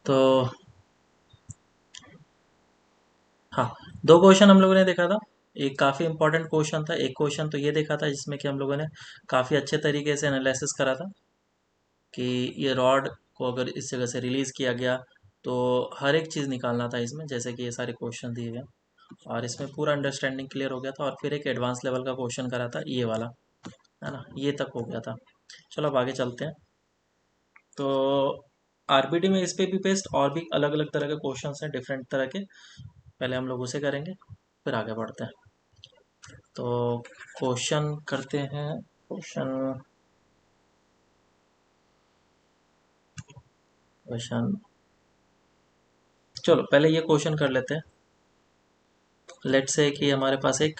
तो हाँ, दो क्वेश्चन हम लोगों ने देखा था। एक काफ़ी इंपॉर्टेंट क्वेश्चन था, एक क्वेश्चन तो ये देखा था जिसमें कि हम लोगों ने काफ़ी अच्छे तरीके से एनालिसिस करा था कि ये रॉड को अगर इस जगह से रिलीज़ किया गया तो हर एक चीज़ निकालना था इसमें, जैसे कि ये सारे क्वेश्चन दिए गए और इसमें पूरा अंडरस्टैंडिंग क्लियर हो गया था। और फिर एक एडवांस लेवल का क्वेश्चन करा था ये वाला, है ना, ये तक हो गया था। चलो अब आगे चलते हैं। तो आरबीडी में इस पे भी बेस्ड और भी अलग अलग तरह के क्वेश्चन हैं, डिफरेंट तरह के। पहले हम लोग उसे करेंगे, फिर आगे बढ़ते हैं। तो क्वेश्चन करते हैं। क्वेश्चन क्वेश्चन चलो पहले ये क्वेश्चन कर लेते हैं। लेट्स से कि हमारे पास एक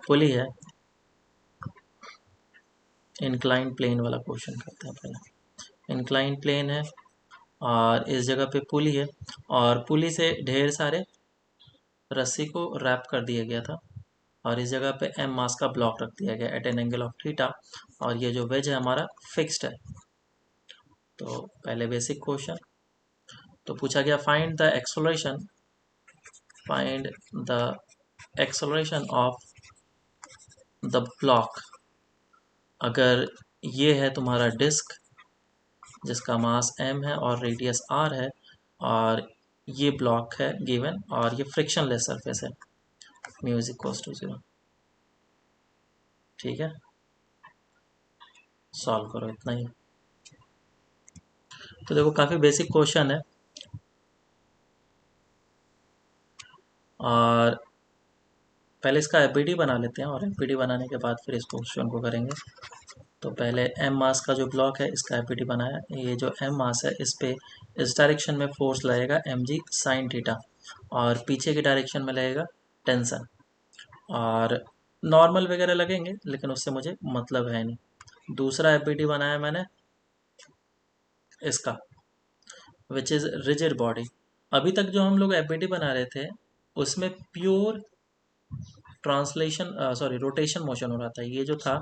पुली है। इंक्लाइन प्लेन वाला क्वेश्चन करते हैं पहले। इंक्लाइन प्लेन है और इस जगह पे पुली है और पुली से ढेर सारे रस्सी को रैप कर दिया गया था और इस जगह पे एम मास का ब्लॉक रख दिया गया at an angle of theta. और ये जो वेज है हमारा फिक्स्ड है। तो पहले बेसिक क्वेश्चन तो पूछा गया, find the acceleration of the block. अगर ये है तुम्हारा डिस्क जिसका मास m है और रेडियस r है और ये ब्लॉक है गिवन और ये फ्रिक्शनलेस सरफेस है, म्यू इज इक्वल टू 0। ठीक है, सॉल्व करो इतना ही। तो देखो काफ़ी बेसिक क्वेश्चन है और पहले इसका एफबीडी बना लेते हैं और एफबीडी बनाने के बाद फिर इस क्वेश्चन को करेंगे। तो पहले एम मास का जो ब्लॉक है इसका एफबीडी बनाया। ये जो एम मास है इस पे इस डायरेक्शन में फोर्स लगेगा एम जी साइन थीटा और पीछे की डायरेक्शन में लगेगा टेंशन। और नॉर्मल वगैरह लगेंगे लेकिन उससे मुझे मतलब है नहीं। दूसरा एफबीडी बनाया मैंने इसका, विच इज़ रिजिड बॉडी। अभी तक जो हम लोग एफबीडी बना रहे थे उसमें pure translation sorry rotation motion हो रहा था। ये जो था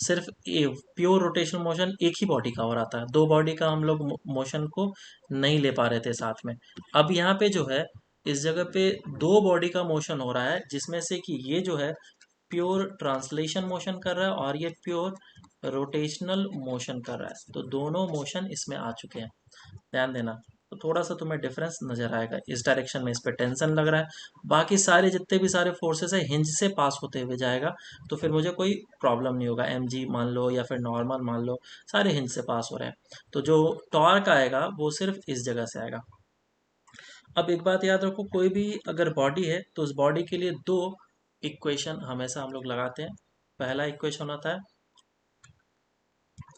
सिर्फ प्योर रोटेशन मोशन एक ही बॉडी का हो रहा था, दो बॉडी का हम लोग मोशन को नहीं ले पा रहे थे साथ में। अब यहाँ पे जो है इस जगह पे दो बॉडी का मोशन हो रहा है जिसमें से कि ये जो है प्योर ट्रांसलेशन मोशन कर रहा है और ये प्योर रोटेशनल मोशन कर रहा है। तो दोनों मोशन इसमें आ चुके हैं, ध्यान देना। तो थोड़ा सा तुम्हें डिफरेंस नजर आएगा, इस डायरेक्शन में इस पे टेंशन लग रहा है, बाकी सारे जितने भी सारे फोर्सेस है हिंज से पास होते हुए जाएगा। तो फिर मुझे कोई प्रॉब्लम नहीं होगा, एम जी मान लो या फिर नॉर्मल मान लो, सारे हिंज से पास हो रहे हैं। तो जो टॉर्क आएगा वो सिर्फ इस जगह से आएगा। अब एक बात याद रखो, कोई भी अगर बॉडी है तो उस बॉडी के लिए दो इक्वेशन हमेशा हम लोग लगाते हैं। पहला इक्वेशन होता है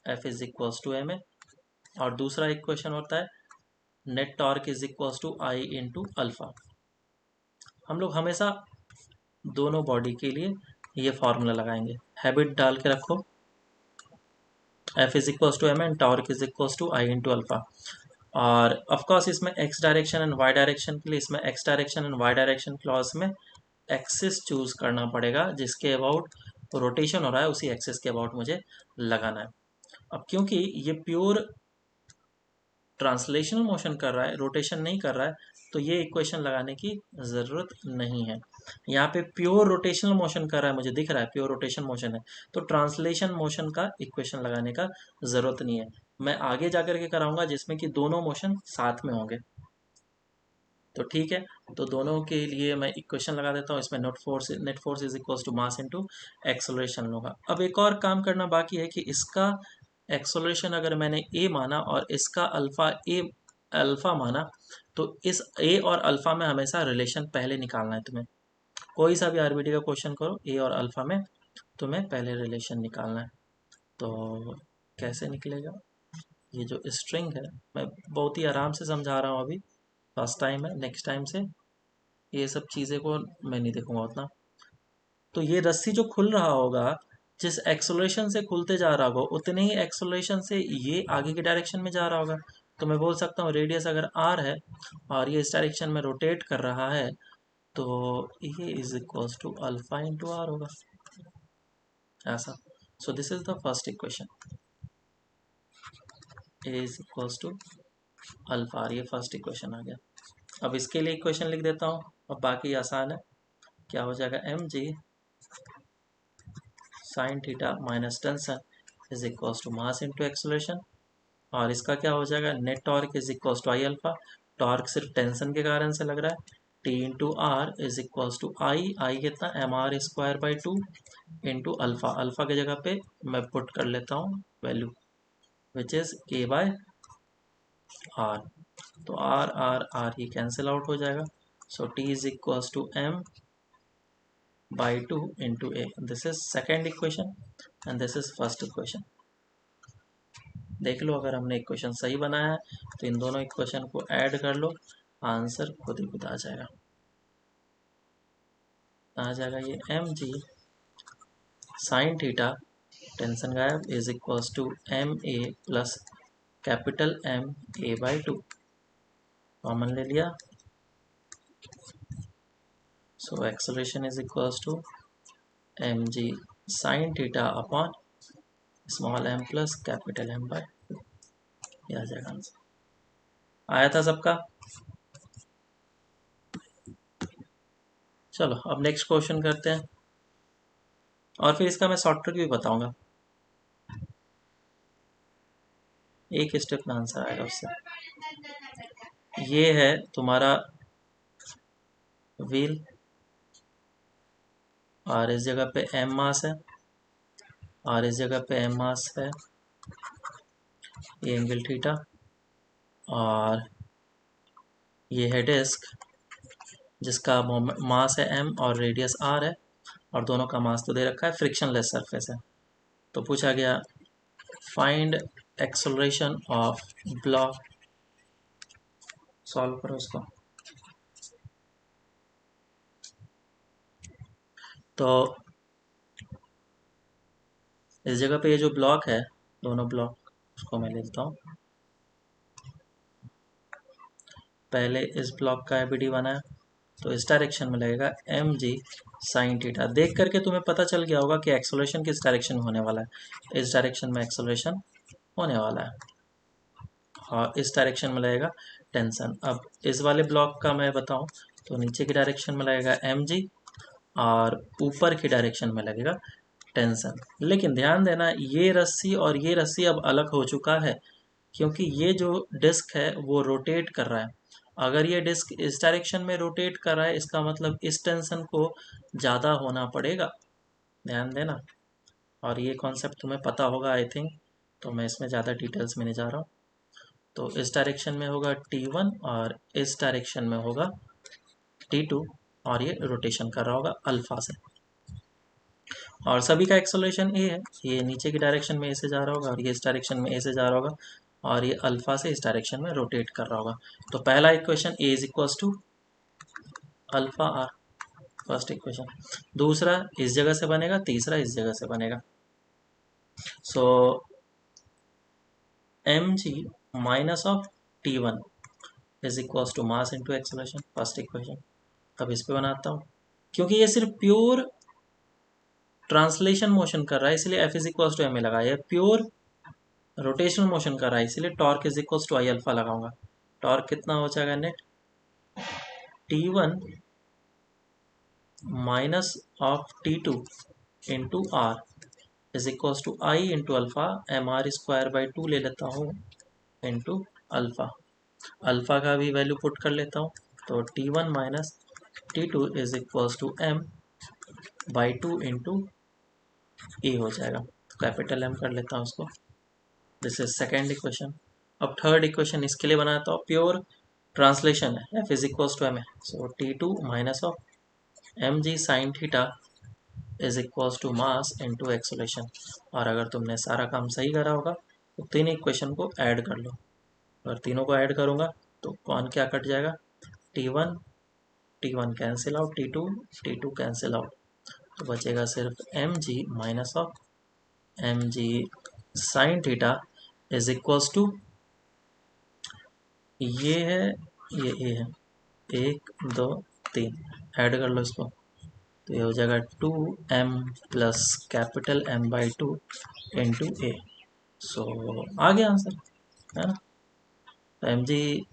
F is equals to m a और दूसरा इक्वेशन होता है net torque is equals to I into alpha. हम लोग हमेशा दोनों बॉडी के लिए ये फॉर्मूला लगाएंगे, हैबिट डाल के रखो। F is equals to m and torque is equals to I into alpha. और ऑफकोर्स इसमें x direction and Y direction के लिए, इसमें x direction and Y direction क्लॉज में एक्सिस चूज करना पड़ेगा, जिसके अबाउट रोटेशन हो रहा है उसी एक्सिस के अबाउट मुझे लगाना है। अब क्योंकि ये प्योर ट्रांसलेशनल मोशन कर रहा है, रोटेशन नहीं कर रहा है, तो ये इक्वेशन लगाने की ज़रूरत नहीं है। यहाँ पे प्योर रोटेशनल मोशन कर रहा है, मुझे दिख रहा है प्योर रोटेशन मोशन है, तो ट्रांसलेशन मोशन का इक्वेशन लगाने का ज़रूरत नहीं है। मैं आगे जाकर के कराऊंगा जिसमें कि दोनों मोशन साथ में होंगे। तो ठीक है, तो दोनों के लिए मैं इक्वेशन लगा देता हूँ। इसमें net force is equal to mass into acceleration होगा। अब एक और काम करना बाकी है कि इसका एक्सेलरेशन अगर मैंने ए माना और इसका अल्फा माना, तो इस ए और अल्फा में हमेशा रिलेशन पहले निकालना है तुम्हें। कोई सा भी आरबीडी का क्वेश्चन करो, ए और अल्फा में तुम्हें पहले रिलेशन निकालना है। तो कैसे निकलेगा, ये जो स्ट्रिंग है मैं बहुत ही आराम से समझा रहा हूँ अभी, फर्स्ट टाइम है, नेक्स्ट टाइम से ये सब चीज़ें को मैं नहीं देखूंगा उतना। तो ये रस्सी जो खुल रहा होगा, जिस एक्सलेशन से खुलते जा रहा होगा उतने ही एक्सलेशन से ये आगे की डायरेक्शन में जा रहा होगा। तो मैं बोल सकता हूँ रेडियस अगर आर है और ये इस डायरेक्शन में रोटेट कर रहा है, तो ये is equals to alpha into r होगा, ऐसा। So this is the first equation. A is equals to alpha. ये फर्स्ट इक्वेशन आ गया। अब इसके लिए इक्वेशन लिख देता हूँ, अब बाकी आसान है। क्या हो जाएगा, m g sine theta minus tension is equals to mass into acceleration. और इसका क्या हो जाएगा, net torque is equals to I alpha. Torque सिर्फ टेंशन के कारण से लग रहा है। T into are is equals to I कितना, m are square by 2 into alpha. Alpha की जगह पे मैं पुट कर लेता हूँ value which is a by r. तो आर आर आर ये कैंसिल आउट हो जाएगा। So T is equals to m by 2 into a. This is second equation and this is first equation. देख लो, अगर हमने इक्वेशन सही बनाया है तो इन दोनों इक्वेशन को ऐड कर लो, आंसर खुद ही खुद आ जाएगा। ये m g sine theta tension गायब is equals to m a plus capital m a by 2 common ले लिया। So acceleration is equals to M g sine theta upon small m plus capital m by 2। ये आ जाएगा answer. आया था सबका। चलो अब नेक्स्ट क्वेश्चन करते हैं, और फिर इसका मैं शॉर्ट ट्रिक भी बताऊंगा। एक स्टेप में आंसर आएगा उससे। ये है तुम्हारा व्हील, और इस जगह पे एम मास है, और इस जगह पे एम मास है, ये एंगल थीटा, और ये है डिस्क जिसका मास है एम और रेडियस आर है, और दोनों का मास तो दे रखा है, फ्रिक्शनलेस सरफेस है। तो पूछा गया find acceleration of block. Solve करो इसको। तो इस जगह पे ये जो ब्लॉक है, दोनों ब्लॉक उसको मैं लेता हूँ। पहले इस ब्लॉक का एबीडी बनाया, तो इस डायरेक्शन में लगेगा एम जी साइन थीटा। देख करके तुम्हें पता चल गया होगा कि एक्सेलरेशन किस डायरेक्शन में होने वाला है। इस डायरेक्शन में एक्सेलरेशन होने वाला है, और इस डायरेक्शन में लगेगा टेंशन। अब इस वाले ब्लॉक का मैं बताऊं तो नीचे की डायरेक्शन में लगेगा एम जी, और ऊपर की डायरेक्शन में लगेगा टेंशन। लेकिन ध्यान देना, ये रस्सी और ये रस्सी अब अलग हो चुका है, क्योंकि ये जो डिस्क है वो रोटेट कर रहा है। अगर ये डिस्क इस डायरेक्शन में रोटेट कर रहा है, इसका मतलब इस टेंशन को ज़्यादा होना पड़ेगा। ध्यान देना, और ये कॉन्सेप्ट तुम्हें पता होगा आई थिंक, तो मैं इसमें ज़्यादा डिटेल्स में नहीं जा रहा हूँ। तो इस डायरेक्शन में होगा T1 और इस डायरेक्शन में होगा T2, और ये रोटेशन कर रहा होगा अल्फा से। और सभी का एक्सेलरेशन ए है, ये नीचे की डायरेक्शन में ए से जा रहा होगा, और ये इस डायरेक्शन में ए से जा रहा होगा, और ये अल्फा से इस डायरेक्शन में रोटेट कर रहा होगा। तो पहला equation a is equals to alpha r, first equation. दूसरा इस जगह से बनेगा, तीसरा इस जगह से बनेगा। So m g minus of T1 is equals to mass into acceleration, first equation. अब इस पे बनाता हूँ, क्योंकि ये सिर्फ प्योर ट्रांसलेशन मोशन कर रहा है इसलिए F is equals to m a लगाया। प्योर रोटेशनल मोशन कर रहा है इसलिए torque is equals to I alpha लगाऊंगा। टॉर्क कितना हो जाएगा, net T1 minus of T2 into are is equals to I into alpha, m are square by 2 ले लेता हूँ इंटू अल्फा। अल्फा का भी वैल्यू पुट कर लेता हूँ, तो T1 minus T2 is equals to m by 2 into a हो जाएगा। तो कैपिटल एम कर लेता हूँ उसको। This is second equation. अब थर्ड इक्वेशन इसके लिए बनाता हूँ, प्योर ट्रांसलेशन है, F is equals to m है। So T2 minus of M g sine theta is equals to mass into acceleration. और अगर तुमने सारा काम सही करा होगा तो तीन इक्वेशन को ऐड कर लो। अगर तीनों को ऐड करूँगा तो कौन क्या कट जाएगा, T1 T1 cancel out, T2 cancel out, तो बचेगा सिर्फ m g minus of M g sine theta is equals to, ये है ये ए है, 1 2 3 ऐड कर लो इसको, तो ये हो जाएगा 2m plus capital M by 2 into a. So आ गया आंसर। है ना। तो एम जी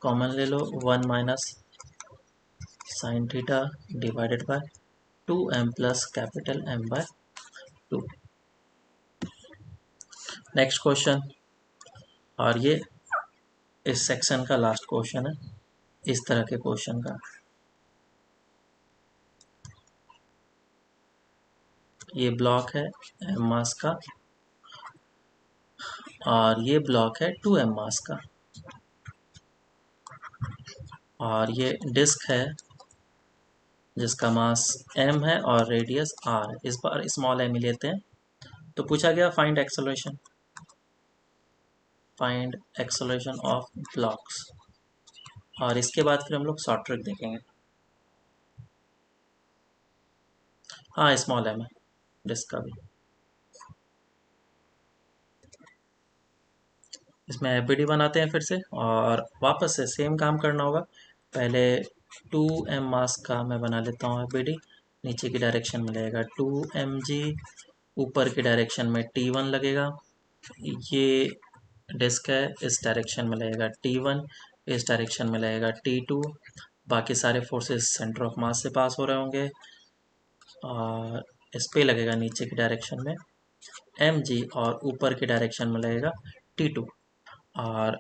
कॉमन ले लो, 1 minus sine theta divided by 2m plus capital M by 2। Next question, और ये इस सेक्शन का लास्ट क्वेश्चन है इस तरह के क्वेश्चन का। ये ब्लॉक है m मास का और ये ब्लॉक है 2m मास का, और ये डिस्क है जिसका मास m है और रेडियस r है। इस बार स्मॉल m ही लेते हैं। तो पूछा गया फाइंड एक्सेलरेशन ऑफ ब्लॉक्स, और इसके बाद फिर हम लोग शॉर्ट ट्रिक देखेंगे। हाँ स्मॉल m है डिस्क का भी। इसमें एफबीडी बनाते हैं फिर से, और वापस से सेम काम करना होगा। पहले 2m मास का मैं बना लेता हूँ एफबीडी। नीचे की डायरेक्शन में लगेगा 2mg, ऊपर की डायरेक्शन में T1 लगेगा। ये डिस्क है, इस डायरेक्शन में लगेगा T1, इस डायरेक्शन में लगेगा T2। बाकी सारे फोर्सेस सेंटर ऑफ मास से पास हो रहे होंगे, और इस पे लगेगा नीचे की डायरेक्शन में mg, और ऊपर की डायरेक्शन में लगेगा T2। और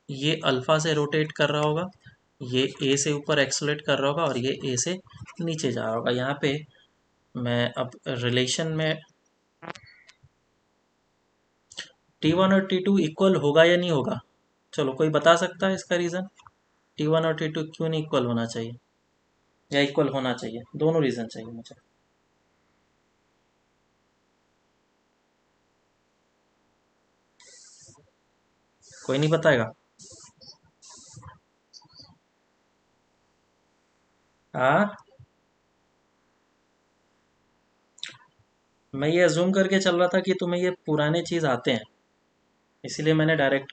ये अल्फा से रोटेट कर रहा होगा, ये ए से ऊपर एक्सलेट कर रहा होगा, और ये ए से नीचे जा रहा होगा। यहाँ पे मैं अब रिलेशन में T1 और T2 इक्वल होगा या नहीं होगा, चलो कोई बता सकता है इसका रीज़न। T1 और T2 क्यों नहीं इक्वल होना चाहिए, या इक्वल होना चाहिए? दोनों रीज़न चाहिए मुझे। कोई नहीं बताएगा? हाँ, मैं ये अज्यूम करके चल रहा था कि तुम्हें ये पुराने चीज़ आते हैं, इसीलिए मैंने डायरेक्ट।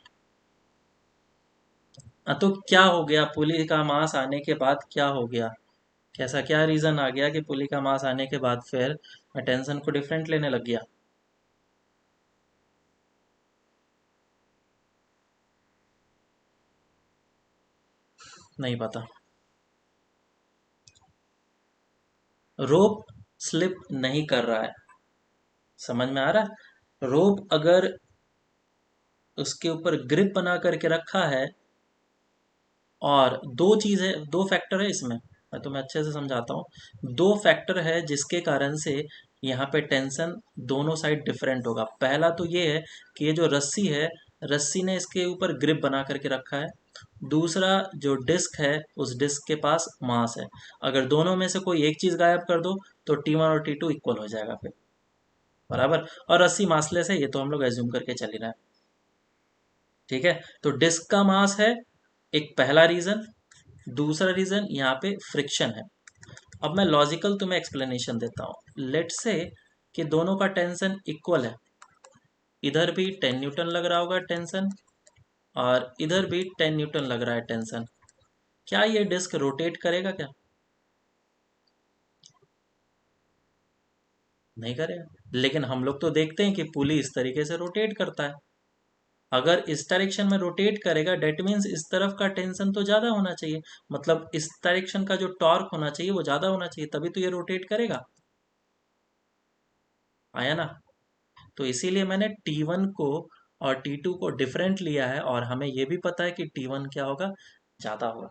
तो क्या हो गया पुली का मास आने के बाद, क्या हो गया? कैसा क्या रीज़न आ गया कि पुली का मास आने के बाद फिर मैं टेंशन को डिफरेंट लेने लग गया? नहीं पता। रोप स्लिप नहीं कर रहा है, समझ में आ रहा है? रोप अगर उसके ऊपर ग्रिप बना करके रखा है, और दो चीज़ है, दो फैक्टर है इसमें, मैं तुम्हें अच्छे से समझाता हूँ। दो फैक्टर है जिसके कारण से यहाँ पे टेंशन दोनों साइड डिफरेंट होगा। पहला तो ये है कि ये जो रस्सी है, रस्सी ने इसके ऊपर ग्रिप बना करके रखा है। दूसरा, जो डिस्क है उस डिस्क के पास मास है। अगर दोनों में से कोई एक चीज़ गायब कर दो तो T1 और T2 इक्वल हो जाएगा फिर, बराबर। और रस्सी मासलेस है, ये तो हम लोग एज्यूम करके चल ही रहे हैं। ठीक है, तो डिस्क का मास है एक पहला रीज़न। दूसरा रीज़न यहाँ पे फ्रिक्शन है। अब मैं लॉजिकल तुम्हें एक्सप्लेनेशन देता हूँ। लेट से कि दोनों का टेंशन इक्वल है, इधर भी 10 न्यूटन लग रहा होगा टेंशन, और इधर भी 10 न्यूटन लग रहा है टेंशन। क्या ये डिस्क रोटेट करेगा क्या? नहीं करेगा। लेकिन हम लोग तो देखते हैं कि पुली इस तरीके से रोटेट करता है। अगर इस डायरेक्शन में रोटेट करेगा डेट मीन्स इस तरफ का टेंशन तो ज़्यादा होना चाहिए, मतलब इस डायरेक्शन का जो टॉर्क होना चाहिए वो ज़्यादा होना चाहिए, तभी तो ये रोटेट करेगा। आया ना? तो इसीलिए मैंने T1 को और T2 को डिफरेंट लिया है, और हमें ये भी पता है कि T1 क्या होगा, ज़्यादा होगा।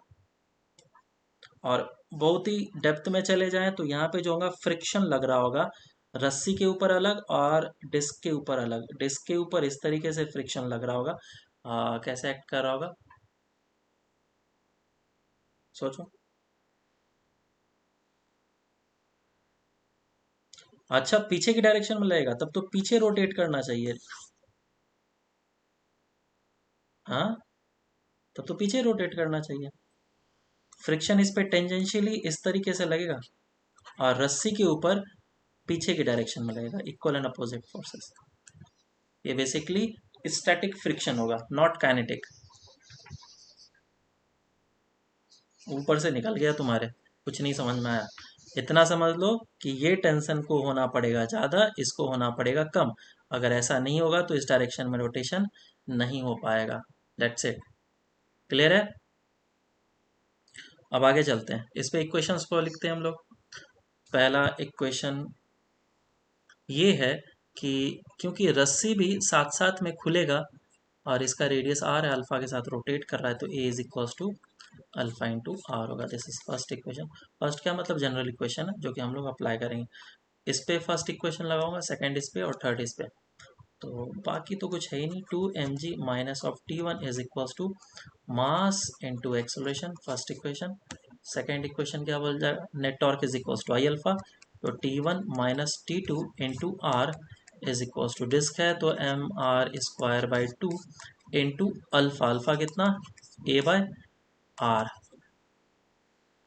और बहुत ही डेप्थ में चले जाएं तो यहाँ पे जो होगा फ्रिक्शन लग रहा होगा, रस्सी के ऊपर अलग और डिस्क के ऊपर अलग। डिस्क के ऊपर इस तरीके से फ्रिक्शन लग रहा होगा। कैसे एक्ट कर रहा होगा, सोचो। अच्छा, पीछे की डायरेक्शन में लगेगा, तब तो पीछे रोटेट करना चाहिए। हाँ, तब तो पीछे रोटेट करना चाहिए। फ्रिक्शन इस पे टेंजेंशियली इस तरीके से लगेगा, और रस्सी के ऊपर पीछे की डायरेक्शन में लगेगा, इक्वल एंड अपोजिट फोर्सेस। ये बेसिकली स्टैटिक फ्रिक्शन होगा, नॉट काइनेटिक। ऊपर से निकल गया तुम्हारे, कुछ नहीं समझ में आया। इतना समझ लो कि ये टेंशन को होना पड़ेगा ज़्यादा, इसको होना पड़ेगा कम। अगर ऐसा नहीं होगा तो इस डायरेक्शन में रोटेशन नहीं हो पाएगा। That's it. क्लियर है? अब आगे चलते हैं, इस पे इक्वेशंस को लिखते हैं हम लोग। पहला इक्वेशन ये है कि क्योंकि रस्सी भी साथ साथ में खुलेगा और इसका रेडियस आर है, अल्फा के साथ रोटेट कर रहा है, तो a is equals to alpha into r होगा। This is first equation. First क्या मतलब जनरल इक्वेशन है जो कि हम लोग अप्लाई करेंगे। इस पे फर्स्ट इक्वेशन लगाऊंगा, सेकंड इस पे और थर्ड इस पे। तो बाकी तो कुछ है ही नहीं। 2 mg minus of T1 is equals to mass into acceleration, first equation. Second equation क्या बोल जाएगा, net torque is equals to I alpha. तो T1 minus T2 into are is equals to disc है तो m are square by 2 into alpha. Alpha कितना, a by are.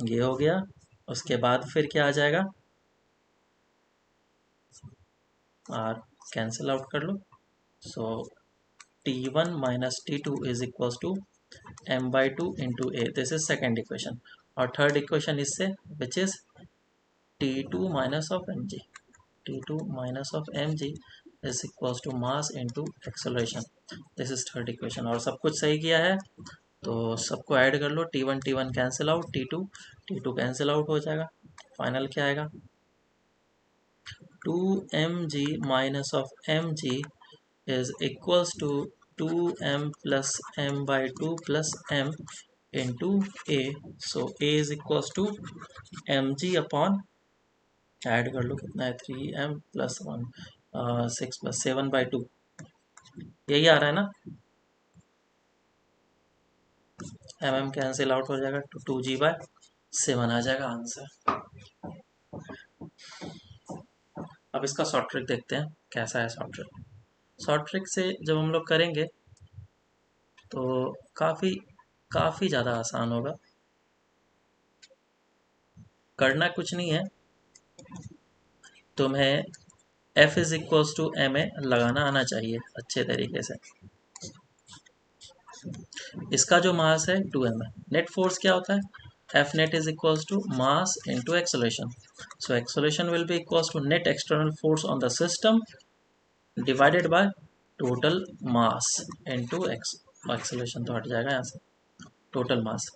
ये हो गया। उसके बाद फिर क्या आ जाएगा, आर कैंसिल आउट कर लो। सो T1 minus T2 is equals to m by 2 into a. This is second equation. और third equation इससे which is T2 minus of mg. T2 minus of mg is equals to mass into acceleration. This is third equation. और सब कुछ सही किया है तो सबको ऐड कर लो। T1 cancel out, T2 cancel out हो जाएगा। फाइनल क्या आएगा, 2mg minus of mg is equals to 2m plus m by 2 plus m into a. So a is equals to mg upon, add कर लो कितना है, 3m plus 1 6 plus 7 by 2, यही आ रहा है ना। एम कैंसिल आउट हो जाएगा तो 2g/7 आ जाएगा आंसर। अब इसका शॉर्ट ट्रिक देखते हैं कैसा है शॉर्ट ट्रिक। शॉर्ट ट्रिक से जब हम लोग करेंगे तो काफ़ी काफ़ी ज़्यादा आसान होगा। करना कुछ नहीं है, तुम्हें F is equals to m a लगाना आना चाहिए अच्छे तरीके से। इसका जो मास है 2m है। नेट फोर्स क्या होता है, F net is equals to mass into acceleration. So acceleration will be equals to net external force on the system divided by total mass into acceleration, तो हट जाएगा यहाँ से टोटल मास।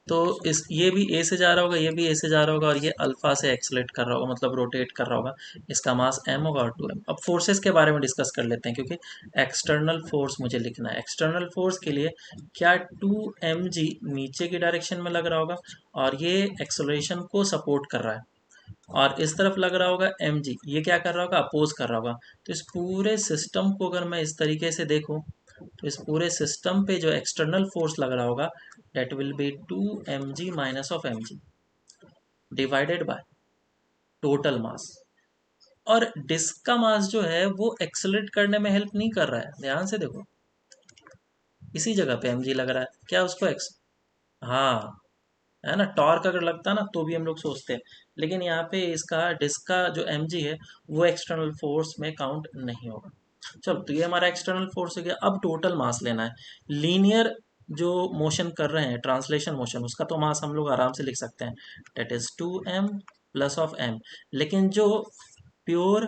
तो इस ये भी ए से जा रहा होगा, ये भी ए से जा रहा होगा और ये अल्फा से एक्सलेट कर रहा होगा, मतलब रोटेट कर रहा होगा। इसका मास एम होगा और 2m। अब फोर्सेस के बारे में डिस्कस कर लेते हैं क्योंकि एक्सटर्नल फोर्स मुझे लिखना है। एक्सटर्नल फोर्स के लिए क्या 2mg नीचे की डायरेक्शन में लग रहा होगा और ये एक्सेलरेशन को सपोर्ट कर रहा है, और इस तरफ लग रहा होगा mg, ये क्या कर रहा होगा, अपोज कर रहा होगा। तो इस पूरे सिस्टम को अगर मैं इस तरीके से देखूं तो इस पूरे सिस्टम पे जो एक्सटर्नल फोर्स लग रहा होगा that will be 2mg minus of mg divided by total mass. और डिस्क का मास जो है वो एक्सेलरेट करने में हेल्प नहीं कर रहा है, ध्यान से देखो इसी जगह पे mg लग रहा है, क्या उसको एक्स, हाँ है ना, टॉर्क अगर लगता ना तो भी हम लोग सोचते हैं, लेकिन यहाँ पे इसका डिस्क का जो mg है वो एक्सटर्नल फोर्स में काउंट नहीं होगा। चलो तो ये हमारा एक्सटर्नल फोर्स हो गया। अब टोटल मास लेना है। लीनियर जो मोशन कर रहे हैं, ट्रांसलेशन मोशन, उसका तो मास हम लोग आराम से लिख सकते हैं, that is 2m plus of m। लेकिन जो प्योर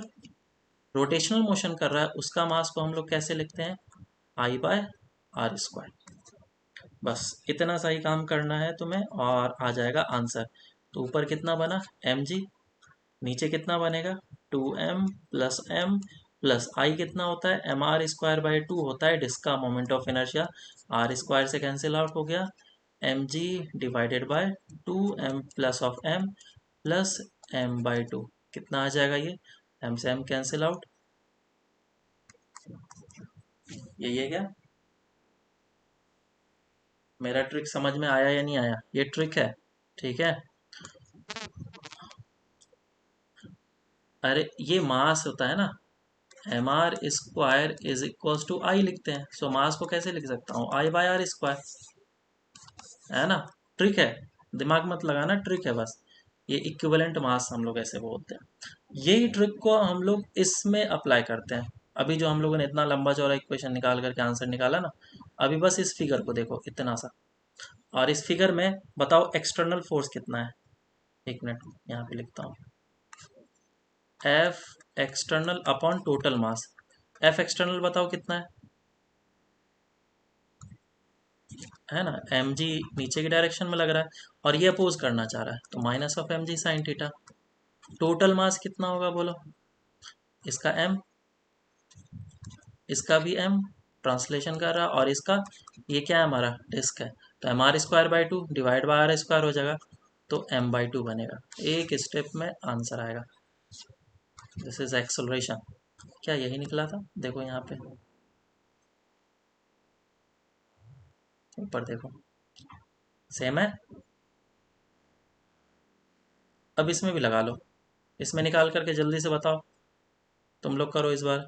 रोटेशनल मोशन कर रहा है उसका मास को हम लोग कैसे लिखते हैं, I/r²। बस इतना सा ही काम करना है तुम्हें और आ जाएगा आंसर। तो ऊपर कितना बना mg, नीचे कितना बनेगा 2m प्लस m प्लस आई कितना होता है, mr² बाई 2 होता है डिस्क का मोमेंट ऑफ इनर्शिया। r² से कैंसिल आउट हो गया, mg divided by 2m plus of m plus m/2 कितना आ जाएगा, ये m से m कैंसिल आउट। यही है क्या, मेरा ट्रिक समझ में आया या नहीं आया, ये ट्रिक है, ठीक है। अरे ये मास होता है ना, mr² इज इक्वल्स टू आई लिखते हैं। सो मास को कैसे लिख सकता हूँ, I/r², है ना। ट्रिक है, दिमाग मत लगाना, ट्रिक है बस। ये इक्विवेलेंट मास हम लोग ऐसे बोलते हैं। यही ट्रिक को हम लोग इसमें अप्लाई करते हैं। अभी जो हम लोगों ने इतना लंबा चौड़ा इक्वेशन निकाल करके आंसर निकाला ना, अभी बस इस फिगर को देखो इतना सा, और इस फिगर में बताओ एक्सटर्नल फोर्स कितना है। एक मिनट यहाँ पे लिखता हूँ, F external upon total mass. F external बताओ कितना है ना, एम जी नीचे की डायरेक्शन में लग रहा है और ये अपोज करना चाह रहा है, तो minus of M g sine theta. Total mass कितना होगा बोलो, इसका एम, इसका भी एम, ट्रांसलेशन कर रहा, और इसका ये क्या है हमारा डिस्क है, तो m are square by two divide by r square हो जाएगा, तो एम बाई टू बनेगा। एक स्टेप में आंसर आएगा। This is acceleration. क्या यही निकला था, देखो यहाँ पे ऊपर देखो, सेम है। अब इसमें भी लगा लो, इसमें निकाल करके जल्दी से बताओ, तुम लोग करो इस बार।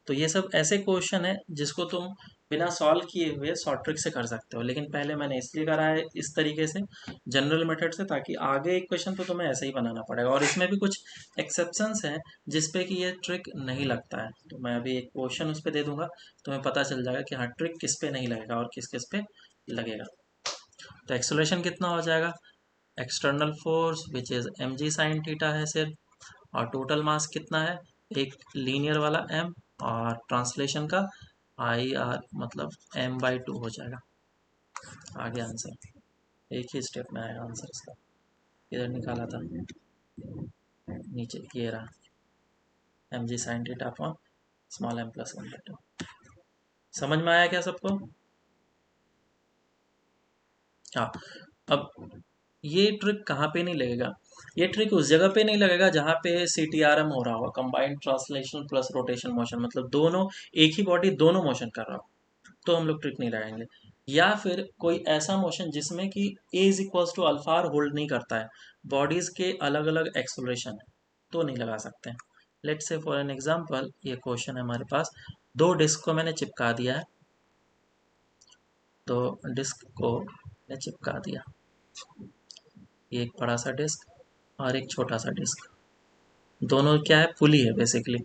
तो ये सब ऐसे क्वेश्चन है जिसको तुम बिना सॉल्व किए हुए शॉर्ट ट्रिक से कर सकते हो, लेकिन पहले मैंने इसलिए करा है इस तरीके से, जनरल मेथड से, ताकि आगे एक क्वेश्चन तो तुम्हें ऐसे ही बनाना पड़ेगा। और इसमें भी कुछ एक्सेप्शंस हैं जिसपे कि ये ट्रिक नहीं लगता है, तो मैं अभी एक क्वेश्चन उस पर दे दूंगा, तुम्हें पता चल जाएगा कि हाँ ट्रिक किस पे नहीं लगेगा और किस किस पे लगेगा। तो एक्सेलरेशन कितना हो जाएगा, external force which is m g sine theta है सिर्फ, और टोटल मास कितना है, एक लीनियर वाला एम, और ट्रांसलेशन का आई आर मतलब एम बाई टू हो जाएगा। आगे आंसर एक ही स्टेप में आएगा आंसर इसका। इधर निकाला था नीचे, ये रहा m g sine theta upon small m plus one by two. समझ में आया क्या सबको? हाँ। अब ये ट्रिक कहाँ पे नहीं लगेगा, ये ट्रिक उस जगह पे नहीं लगेगा जहाँ पे सी टी आर एम हो रहा होगा, combined translation plus rotation motion, मतलब दोनों एक ही बॉडी दोनों मोशन कर रहा हो, तो हम लोग ट्रिक नहीं लगाएंगे। या फिर कोई ऐसा मोशन जिसमें कि a is equals to alpha r hold नहीं करता है, बॉडीज के अलग अलग एक्सोलेशन है, तो नहीं लगा सकते हैं। लेट से फॉर एन एग्जांपल, ये क्वेश्चन है हमारे पास, दो डिस्क को मैंने चिपका दिया है, तो डिस्क को मैंने चिपका दिया, ये एक बड़ा सा डिस्क और एक छोटा सा डिस्क, दोनों क्या है, पुली है बेसिकली,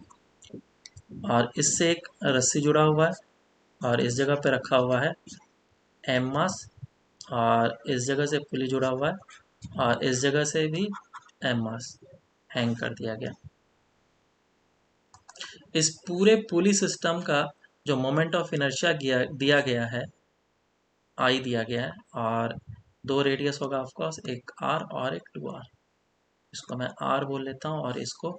और इससे एक रस्सी जुड़ा हुआ है और इस जगह पे रखा हुआ है एम मास, और इस जगह से पुली जुड़ा हुआ है और इस जगह से भी एम मास हैंग कर दिया गया। इस पूरे पुली सिस्टम का जो मोमेंट ऑफ इनर्शिया दिया गया है, आई दिया गया है, और दो रेडियस होगा ऑफकोर्स, एक आर और एक टू आर, इसको मैं आर बोल लेता हूँ और इसको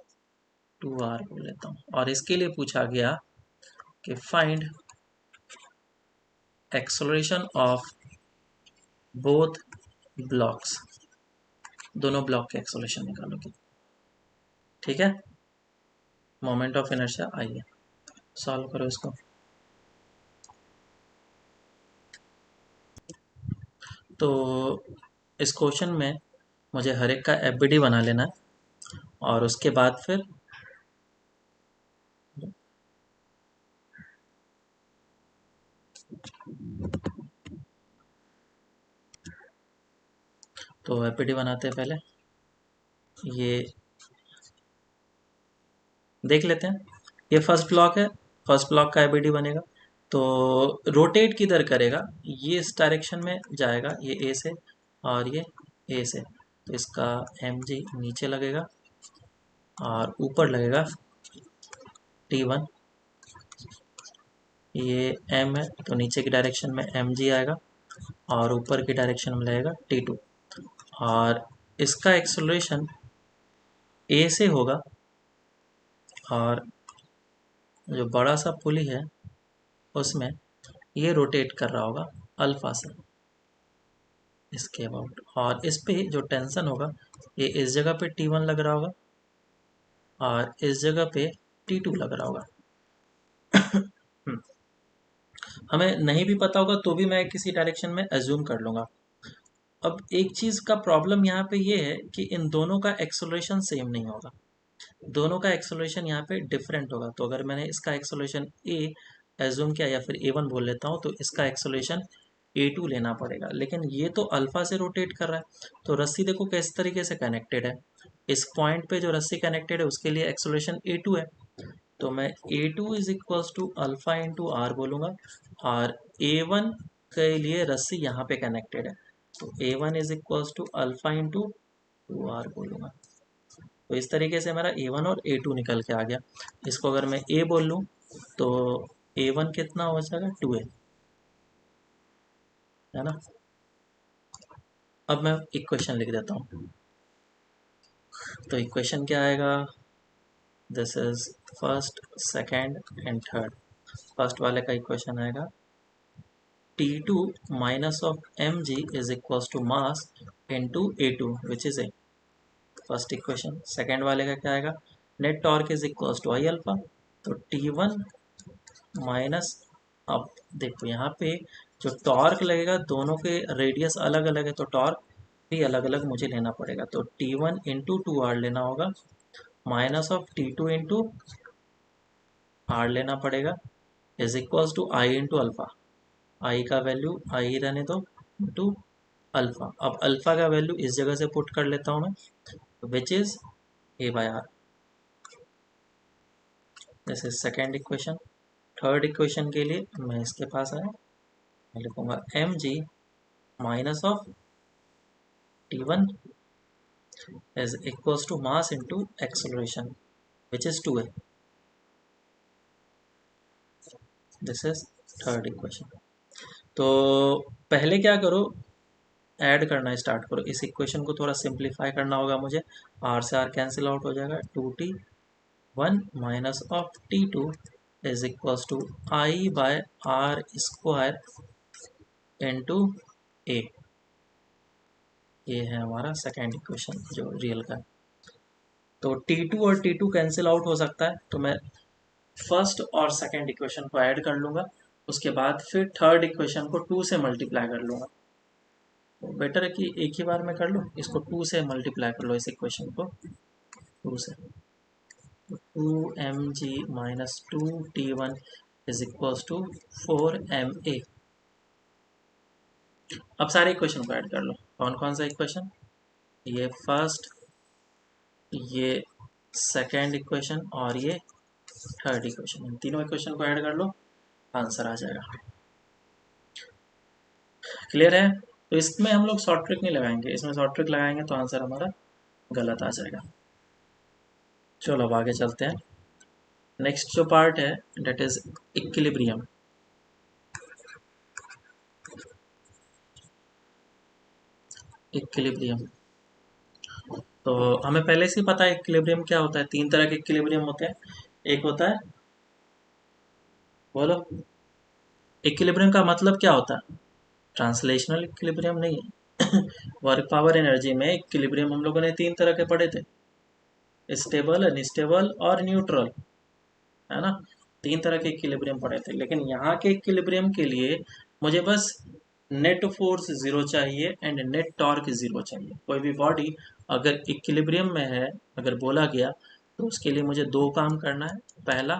टू आर बोल लेता हूँ। और इसके लिए पूछा गया कि find acceleration of both blocks, दोनों ब्लॉक के एक्सेलरेशन निकालोगे, ठीक है। मोमेंट ऑफ इनर्शिया आई है, सॉल्व करो इसको। तो इस क्वेश्चन में मुझे हर एक का एफबीडी बना लेना है, और उसके बाद फिर तो एफबीडी बनाते हैं पहले, ये देख लेते हैं। ये फर्स्ट ब्लॉक है, फर्स्ट ब्लॉक का एफबीडी बनेगा, तो रोटेट किधर करेगा, ये इस डायरेक्शन में जाएगा, ये ए से और ये ए से, तो इसका एम जी नीचे लगेगा और ऊपर लगेगा टी वन, ये एम है तो नीचे की डायरेक्शन में एम जी आएगा और ऊपर की डायरेक्शन में लगेगा टी टू, और इसका एक्सेलरेशन ए से होगा, और जो बड़ा सा पुली है उसमें ये रोटेट कर रहा होगा अल्फा से, इसके अबाउट, और इस पे जो टेंशन होगा ये इस जगह पे टी वन लग रहा होगा और इस जगह पे टी टू लग रहा होगा। हमें नहीं भी पता होगा तो भी मैं किसी डायरेक्शन में एज्यूम कर लूँगा। अब एक चीज़ का प्रॉब्लम यहाँ पे ये है कि इन दोनों का एक्सेलरेशन सेम नहीं होगा, दोनों का एक्सेलरेशन यहाँ पे डिफरेंट होगा। तो अगर मैंने इसका एक्सेलरेशन ए एज्यूम किया या फिर ए वन बोल लेता हूँ, तो इसका एक्सेलरेशन ए टू लेना पड़ेगा, लेकिन ये तो अल्फा से रोटेट कर रहा है, तो रस्सी देखो किस तरीके से कनेक्टेड है, इस पॉइंट पे जो रस्सी कनेक्टेड है उसके लिए एक्सेलरेशन ए टू है, तो मैं A2 is equals to alpha into r बोलूँगा, और A1 के लिए रस्सी यहाँ पे कनेक्टेड है, तो A1 is equals to alpha into 2R बोलूँगा। तो इस तरीके से मेरा A1 और A2 निकल के आ गया। इसको अगर मैं A बोल लूँ तो A1 कितना हो जाएगा, 2A, है ना। अब मैं इक्वेशन लिख देता हूँ। तो इक्वेशन क्या आएगा, this is first, second and third. First वाले का इक्वेशन आएगा T2 minus of mg is equals to mass into A2 which is A, first equation. Second वाले का क्या आएगा, net torque is equals to I alpha, तो T1 minus, अब देखो यहाँ पे जो टॉर्क लगेगा दोनों के रेडियस अलग अलग है, तो टॉर्क भी अलग अलग मुझे लेना पड़ेगा, तो T1 इंटू 2R लेना होगा, minus of T2 into r लेना पड़ेगा, is equals to I into alpha. I का वैल्यू आई रहने दो, इंटू अल्फा। अब अल्फा का वैल्यू इस जगह से पुट कर लेता हूँ मैं, which is A/R। This is second equation. Third equation के लिए मैं इसके पास आया, मैं लिखूंगा mg minus of T1 is equals to mass into acceleration which is 2A। This is third equation. तो पहले क्या करो, ऐड करना स्टार्ट करो। इस इक्वेशन को थोड़ा सिंप्लीफाई करना होगा मुझे, आर से आर कैंसिल आउट हो जाएगा, 2T1 minus of T2 is equals to I by r square into a. ये है हमारा सेकेंड इक्वेशन जो रियल का है। तो T2 और T2 कैंसिल आउट हो सकता है, तो मैं फर्स्ट और सेकेंड इक्वेशन को ऐड कर लूँगा, उसके बाद फिर थर्ड इक्वेशन को 2 से मल्टीप्लाई कर लूँगा। तो बेटर है कि एक ही बार में कर लूँ, इसको 2 से मल्टीप्लाई कर लो, इस इक्वेशन को 2 से। 2mg minus 2T1 is equals to 4ma। अब सारे इक्वेशन को ऐड कर लो। कौन कौन सा इक्वेशन, ये फर्स्ट, ये सेकेंड इक्वेशन और ये थर्ड इक्वेशन, इन तीनों इक्वेशन को ऐड कर लो, आंसर आ जाएगा। क्लियर है। तो इसमें हम लोग शॉर्ट ट्रिक नहीं लगाएंगे, इसमें शॉर्ट ट्रिक लगाएंगे तो आंसर हमारा गलत आ जाएगा। चलो अब आगे चलते हैं। नेक्स्ट जो पार्ट है डेट इज इक्विलिब्रियम। इक्विलिब्रियम तो हमें पहले से ही पता है इक्विलिब्रियम क्या होता है। तीन तरह के इक्विलिब्रियम होते हैं। एक होता है, बोलो, इक्विलिब्रियम का मतलब क्या होता है, ट्रांसलेशनल इक्विलिब्रियम नहीं है। वर्क पावर एनर्जी में इक्विलिब्रियम हम लोगों ने तीन तरह के पढ़े थे, स्टेबल, अनस्टेबल और न्यूट्रल, है ना। तीन तरह के इक्विलिब्रियम पढ़े थे, लेकिन यहाँ के इक्विलिब्रियम के लिए मुझे बस नेट फोर्स जीरो चाहिए एंड नेट टॉर्क जीरो चाहिए। कोई भी बॉडी अगर इक्विलिब्रियम में है, अगर बोला गया, तो उसके लिए मुझे दो काम करना है। पहला,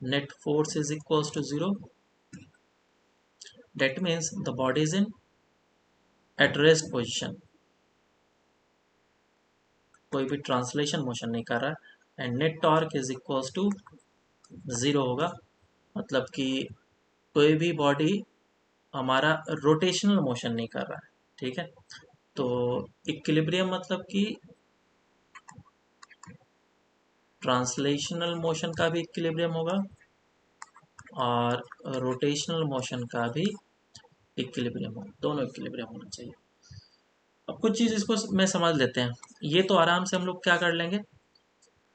net force is equals to zero, that means the body is in at rest position, कोई भी ट्रांसलेशन मोशन नहीं कर रहा है, and net torque is equals to zero होगा, मतलब कि कोई भी बॉडी हमारा रोटेशनल मोशन नहीं कर रहा है। ठीक है। तो इक्विलिब्रियम मतलब कि ट्रांसलेशनल मोशन का भी इक्विलिब्रियम होगा और रोटेशनल मोशन का भी इक्विलिब्रियम होगा, दोनों इक्विलिब्रियम होना चाहिए। अब कुछ चीज़ इसको मैं समझ लेते हैं। ये तो आराम से हम लोग क्या कर लेंगे,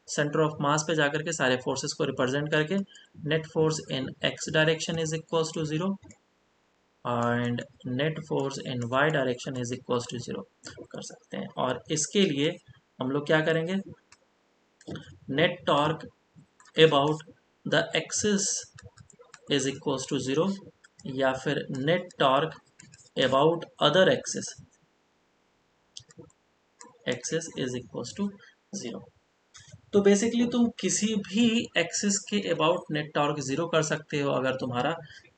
सेंटर ऑफ मास पे जाकर के सारे फोर्सेस को रिप्रेजेंट करके net force in x direction is equals to zero and net force in Y direction is equals to zero कर सकते हैं। और इसके लिए हम लोग क्या करेंगे, net torque about the axis is equals to zero, या फिर net torque about other axis, axis is equals to zero. तो बेसिकली तुम किसी भी एक्सिस के अबाउट नेट टॉर्क जीरो कर सकते हो अगर तुम्हारा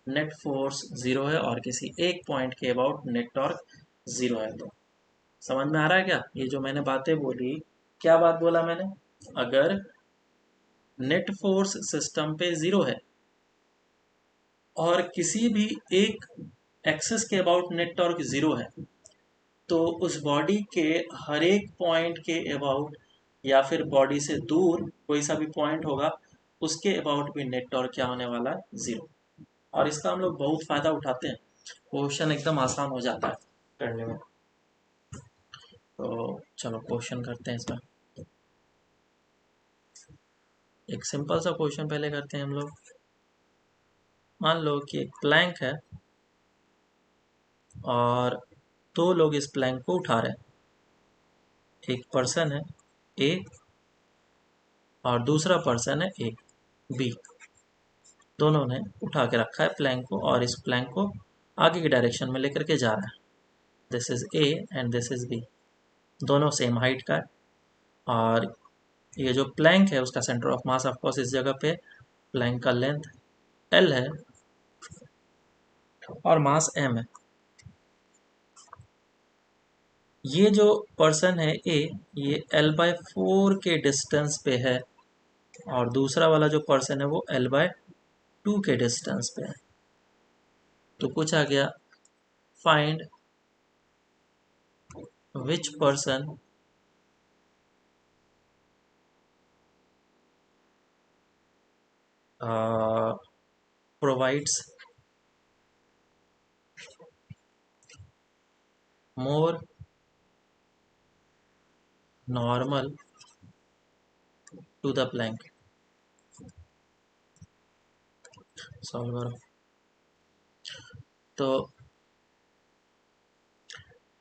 नेट फोर्स जीरो है, और किसी एक पॉइंट के अबाउट नेट टॉर्क जीरो है। तो समझ में आ रहा है क्या, ये जो मैंने बातें बोली, क्या बात बोला मैंने, अगर नेट फोर्स सिस्टम पे 0 है और किसी भी एक एक्सिस के अबाउट नेट टॉर्क 0 है, तो उस बॉडी के हर एक पॉइंट के अबाउट या फिर बॉडी से दूर कोई सा भी पॉइंट होगा उसके अबाउट भी नेट टॉर्क क्या होने वाला है, 0। और इसका हम लोग बहुत फायदा उठाते हैं, क्वेश्चन एकदम आसान हो जाता है करने में। तो चलो क्वेश्चन करते हैं इसमें। एक सिंपल सा क्वेश्चन पहले करते हैं हम लोग। मान लो कि एक प्लैंक है और दो लोग इस प्लैंक को उठा रहे हैं। एक पर्सन है ए और दूसरा पर्सन है ए, बी। दोनों ने उठा के रखा है प्लैंक को और इस प्लैंक को आगे की डायरेक्शन में लेकर के जा रहा है। This is A and this is B. दोनों सेम हाइट का है और ये जो प्लैंक है उसका centre of mass of course इस जगह पे, प्लैंक का लेंथ एल है और मास एम है। ये जो पर्सन है ए, ये L/4 के डिस्टेंस पे है और दूसरा वाला जो पर्सन है वो L/2 के डिस्टेंस पे है। तो पूछा गया find which person provides more normal to the plank। Solve करो। तो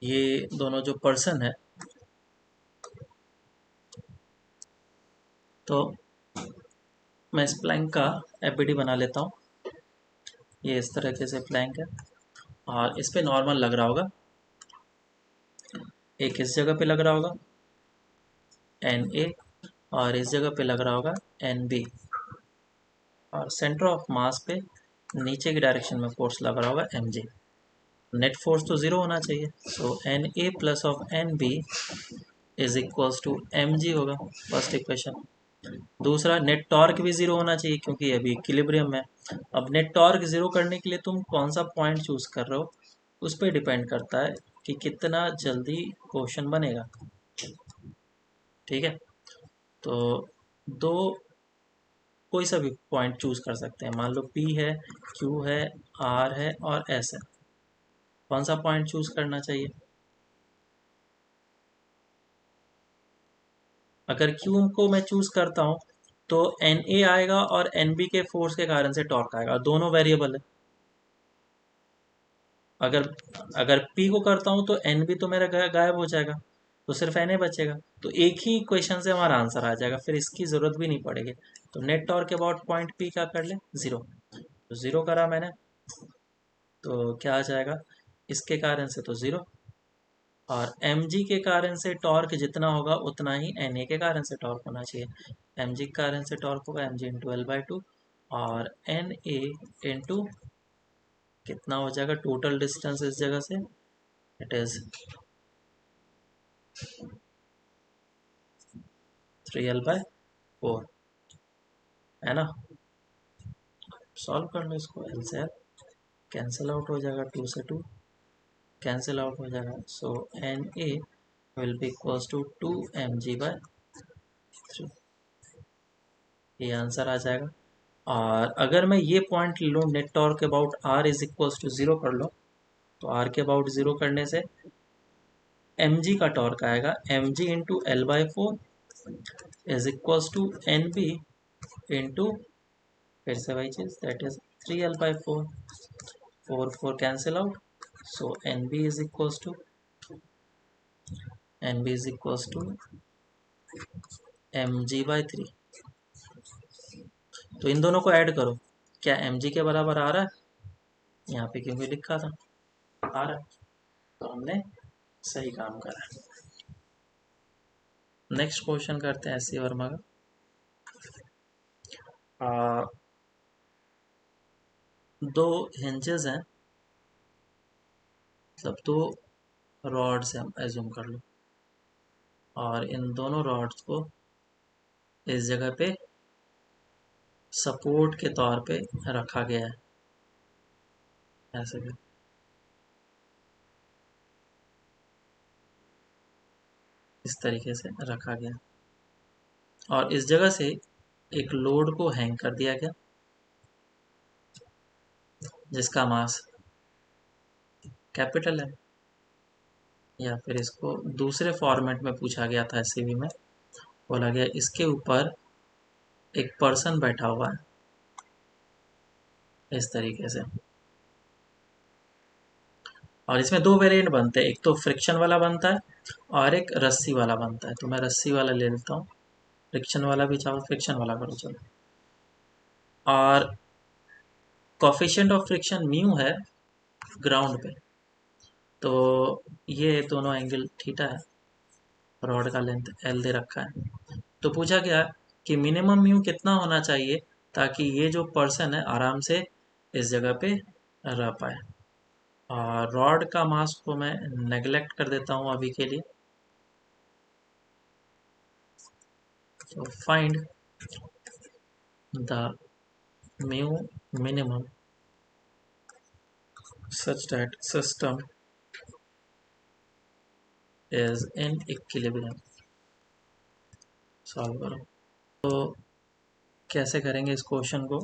ये दोनों जो पर्सन है, तो मैं इस प्लैंक का एफबीडी बना लेता हूँ। ये इस तरीके से प्लैंक है और इस पे नॉर्मल लग रहा होगा, एक इस जगह पे लग रहा होगा एन ए और इस जगह पे लग रहा होगा एन बी और सेंटर ऑफ मास पे नीचे की डायरेक्शन में फोर्स लग रहा होगा एम जी। नेट फोर्स तो 0 होना चाहिए, so n a plus of n b is equals to M g होगा, फर्स्ट इक्वेशन। दूसरा, नेट टॉर्क भी 0 होना चाहिए क्योंकि अभी इक्विलिब्रियम है। अब नेट टॉर्क 0 करने के लिए तुम कौन सा पॉइंट चूज कर रहे हो उस पर डिपेंड करता है कि कितना जल्दी क्वेश्चन बनेगा। ठीक है, तो दो कोई सा भी पॉइंट चूज कर सकते हैं। मान लो P है, Q है, R है और S है। कौन सा पॉइंट चूज करना चाहिए? अगर Q को मैं चूज करता हूँ तो NA आएगा और NB के फोर्स के कारण से टॉर्क आएगा, दोनों वेरिएबल है। अगर अगर P को करता हूँ तो NB तो मेरा गायब हो जाएगा, तो सिर्फ NA बचेगा। तो एक ही इक्वेशन से हमारा आंसर आ जाएगा, फिर इसकी जरूरत भी नहीं पड़ेगी। तो नेट टॉर्क के अबाउट पॉइंट P क्या कर ले, 0। तो 0 करा मैंने, तो क्या आ जाएगा, इसके कारण से तो 0 और mg के कारण से टॉर्क जितना होगा उतना ही na के कारण से टॉर्क होना चाहिए। mg के कारण से टॉर्क होगा mg इंटू L/2 और na इंटू कितना हो जाएगा टोटल डिस्टेंस इस जगह से, इट इज 3L/4 है ना। सॉल्व कर लो इसको, L से L कैंसिल आउट हो जाएगा, 2 से 2 कैंसिल आउट हो जाएगा। So na will be equals to 2mg/3, ये आंसर आ जाएगा। और अगर मैं ये पॉइंट लूँ नेट टॉर्क के about r is equals to 0 कर लो, तो r के अबाउट 0 करने से mg का टॉर्क आएगा mg into L/4 is equals to nb into फिर से वही चीज, that is 3L/4, 4 cancel out. So nb is equals to mg/3। तो इन दोनों को ऐड करो, क्या mg के बराबर आ रहा है? यहाँ पे क्योंकि लिखा था आ रहा है, तो हमने सही काम करा। नेक्स्ट क्वेश्चन करते हैं एस सी वर्मा का। दो हिंजेस हैं, मतलब दो रॉड्स हैं, एज्यूम कर लो, और इन दोनों रॉड्स को इस जगह पे सपोर्ट के तौर पे रखा गया है, ऐसे भी इस तरीके से रखा गया और इस जगह से एक लोड को हैंग कर दिया गया जिसका मास कैपिटल है। या फिर इसको दूसरे फॉर्मेट में पूछा गया था एससीबी में, बोला गया इसके ऊपर एक पर्सन बैठा हुआ है इस तरीके से। और इसमें दो वेरिएंट बनते हैं, एक तो फ्रिक्शन वाला बनता है और एक रस्सी वाला बनता है। तो मैं रस्सी वाला ले लेता हूँ, फ्रिक्शन वाला भी चाहो फ्रिक्शन वाला करो चलो। और कोफिशिएंट ऑफ फ्रिक्शन म्यू है ग्राउंड पे, तो ये दोनों एंगल थीटा है, रॉड का लेंथ एल दे रखा है। तो पूछा गया कि मिनिमम म्यू कितना होना चाहिए ताकि ये जो पर्सन है आराम से इस जगह पे रह पाए। और रॉड का मास को मैं नेग्लेक्ट कर देता हूँ अभी के लिए। तो find the mu minimum such that system is in equilibrium। Solve करो। तो कैसे करेंगे इस क्वेश्चन को,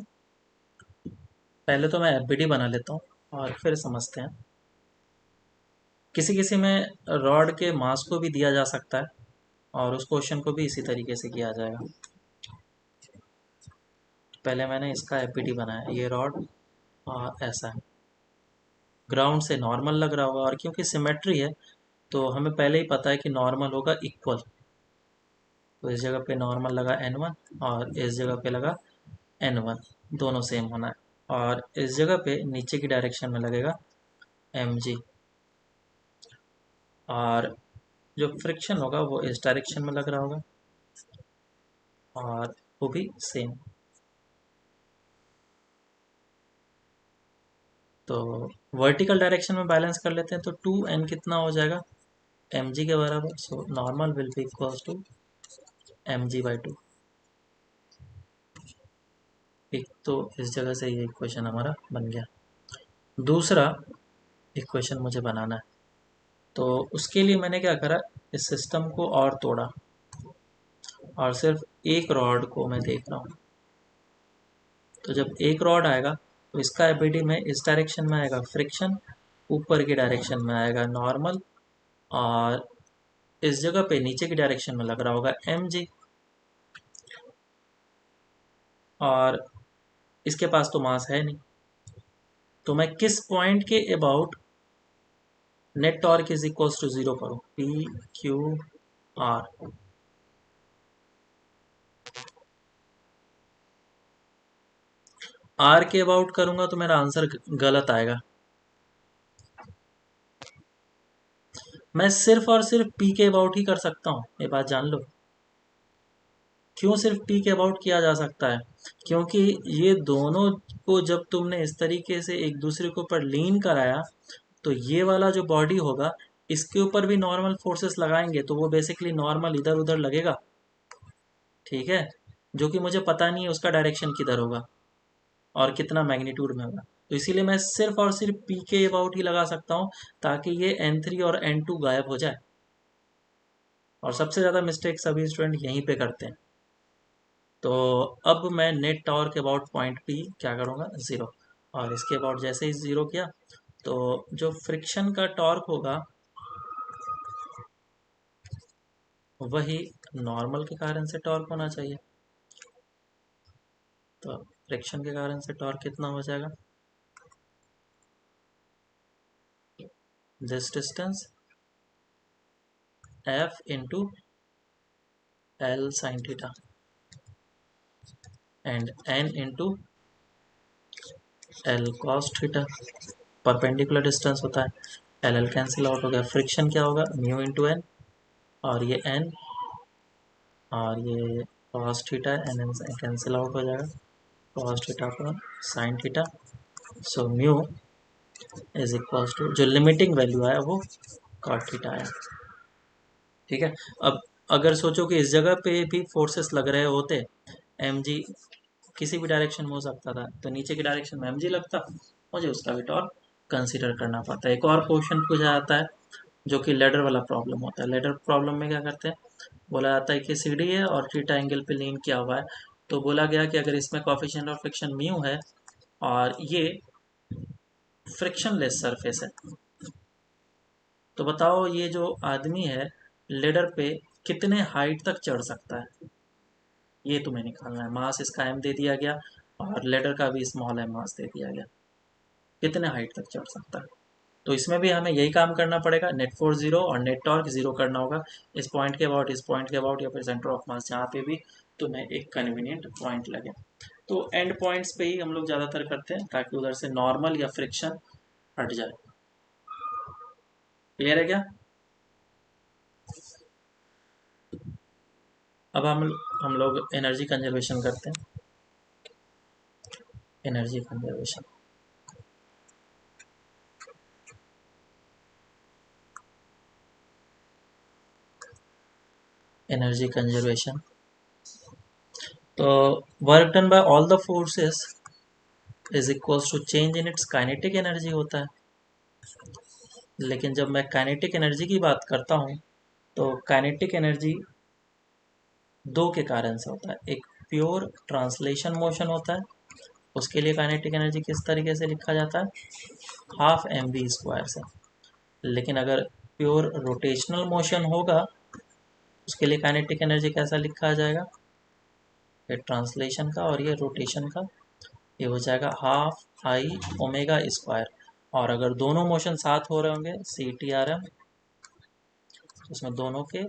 पहले तो मैं एफबीडी बना लेता हूँ और फिर समझते हैं। किसी किसी में रॉड के मास को भी दिया जा सकता है और उस क्वेश्चन को भी इसी तरीके से किया जाएगा। पहले मैंने इसका एफबीडी बनाया, ये रॉड और ऐसा है, ग्राउंड से नॉर्मल लग रहा होगा और क्योंकि सिमेट्री है तो हमें पहले ही पता है कि नॉर्मल होगा इक्वल। तो इस जगह पे नॉर्मल लगा n1 और इस जगह पे लगा n1, दोनों सेम होना है। और इस जगह पे नीचे की डायरेक्शन में लगेगा mg और जो फ्रिक्शन होगा वो इस डायरेक्शन में लग रहा होगा और वो भी सेम। तो वर्टिकल डायरेक्शन में बैलेंस कर लेते हैं तो 2n कितना हो जाएगा mg के बराबर। So normal will be equals to mg/2। एक तो इस जगह से ये इक्वेशन हमारा बन गया। दूसरा इक्वेशन मुझे बनाना है, तो उसके लिए मैंने क्या करा, इस सिस्टम को और तोड़ा और सिर्फ एक रॉड को मैं देख रहा हूँ। तो जब एक रॉड आएगा तो इसका एबीडी में इस डायरेक्शन में आएगा फ्रिक्शन, ऊपर की डायरेक्शन में आएगा नॉर्मल और इस जगह पे नीचे की डायरेक्शन में लग रहा होगा mg। और इसके पास तो मास है नहीं, तो मैं किस पॉइंट के about net torque is equals to 0 करूँ, पी क्यू आर। आर के अबाउट करूंगा तो मेरा आंसर गलत आएगा। मैं सिर्फ और सिर्फ पी के अबाउट ही कर सकता हूँ, ये बात जान लो। क्यों सिर्फ पी के अबाउट किया जा सकता है, क्योंकि ये दोनों को जब तुमने इस तरीके से एक दूसरे के ऊपर लीन कराया तो ये वाला जो बॉडी होगा इसके ऊपर भी नॉर्मल फोर्सेस लगाएंगे तो वो बेसिकली नॉर्मल इधर उधर लगेगा, ठीक है, जो कि मुझे पता नहीं है उसका डायरेक्शन किधर होगा और कितना मैग्नीट्यूड में होगा। तो इसीलिए मैं सिर्फ और सिर्फ पी के अबाउट ही लगा सकता हूँ ताकि ये n3 और n2 गायब हो जाए। और सबसे ज़्यादा मिस्टेक सभी स्टूडेंट यहीं पे करते हैं। तो अब मैं net torque about point P क्या करूँगा 0, और इसके अबाउट जैसे ही 0 किया तो जो फ्रिक्शन का टॉर्क होगा वही नॉर्मल के कारण से टॉर्क होना चाहिए। तो फ्रिक्शन के कारण से टॉर्क कितना हो जाएगा, this distance f into L sine theta and n into L cos theta. Perpendicular distance होता है, एल एल कैंसिल आउट हो गया, फ्रिक्शन क्या होगा म्यू इंटू एन और ये n और ये cos theta N N cancel out हो जाएगा, कॉस थीटा पर sine theta. So mu is equals to जो लिमिटिंग वैल्यू आया वो कॉट थीटा आया, ठीक है। अब अगर सोचो कि इस जगह पे भी फोर्सेस लग रहे होते, एम जी किसी भी डायरेक्शन में हो सकता था, तो नीचे की डायरेक्शन में mg लगता, मुझे उसका भी टॉर्क कंसीडर करना पड़ता है। एक और क्वेश्चन पूछा जाता है जो कि लेडर वाला प्रॉब्लम होता है। लेडर प्रॉब्लम में क्या करते हैं, बोला जाता है कि सीडी है और थीटा एंगल पे लीन किया हुआ है, तो बोला गया कि अगर इसमें कोफिशिएंट ऑफ फ्रिक्शन म्यू है और ये फ्रिक्शनलेस सरफेस है, तो बताओ ये जो आदमी है लेडर पे कितने हाइट तक चढ़ सकता है, ये तुम्हें निकालना है। मास इसका m दे दिया गया और लेडर का भी स्मॉल m मास दे दिया गया, कितने हाइट तक चढ़ सकता है। तो इसमें भी हमें यही काम करना पड़ेगा, नेट फोर्स जीरो और नेट टॉर्क जीरो करना होगा, इस पॉइंट के अबाउट, इस पॉइंट के अबाउट, या फिर सेंटर ऑफ मास जहाँ पे भी तुम्हें एक कन्वीनियंट पॉइंट लगे। तो एंड पॉइंट्स पे ही हम लोग ज़्यादातर करते हैं ताकि उधर से नॉर्मल या फ्रिक्शन हट जाए। क्लियर है क्या? अब हम लोग एनर्जी कंजर्वेशन करते हैं। एनर्जी कंजर्वेशन, एनर्जी कंजर्वेशन तो work done by all the forces is equals to change in its kinetic energy होता है। लेकिन जब मैं काइनेटिक एनर्जी की बात करता हूँ तो काइनेटिक एनर्जी दो के कारण से होता है। एक प्योर ट्रांसलेशन मोशन होता है, उसके लिए काइनेटिक एनर्जी किस तरीके से लिखा जाता है, हाफ एम वी स्क्वायर से। लेकिन अगर प्योर रोटेशनल मोशन होगा उसके लिए काइनेटिक एनर्जी कैसा लिखा जाएगा, ये ट्रांसलेशन का और ये रोटेशन का, ये हो जाएगा हाफ आई ओमेगा स्क्वायर। और अगर दोनों मोशन साथ हो रहे होंगे सी टी आर एम, उसमें दोनों के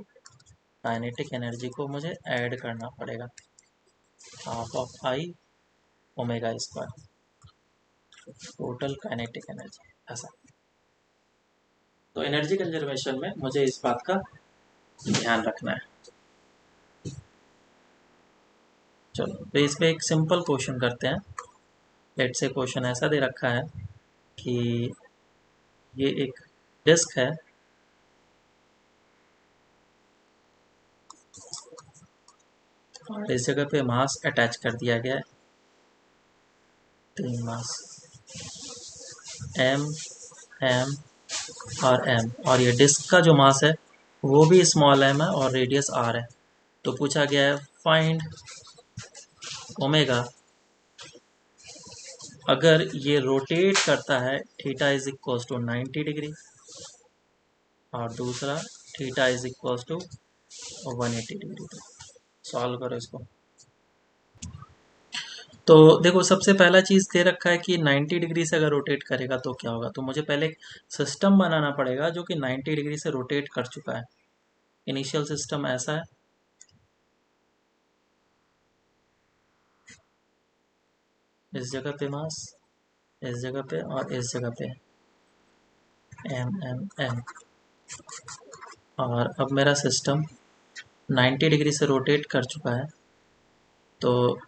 काइनेटिक एनर्जी को मुझे ऐड करना पड़ेगा, half of I omega square total kinetic energy, ऐसा। तो एनर्जी कंजर्वेशन में मुझे इस बात का ध्यान रखना है। चलो तो इस पे एक सिंपल क्वेश्चन करते हैं। लेट से क्वेश्चन ऐसा दे रखा है कि ये एक डिस्क है, और इस जगह पे मास अटैच कर दिया गया है, तीन मास एम एम और एम, और ये डिस्क का जो मास है वो भी स्मॉल एम है और रेडियस आर है। तो पूछा गया है फाइंड ओमेगा अगर ये रोटेट करता है theta is equal to 90 degree, और दूसरा theta is equal to 180 degree. Solve करो इसको। तो देखो सबसे पहला चीज़ दे रखा है कि 90 डिग्री से अगर रोटेट करेगा तो क्या होगा, तो मुझे पहले एक सिस्टम बनाना पड़ेगा जो कि 90 डिग्री से रोटेट कर चुका है। इनिशियल सिस्टम ऐसा है, इस जगह पे मास, इस जगह पे और इस जगह पे एम एम एम, और अब मेरा सिस्टम 90 डिग्री से रोटेट कर चुका है, तो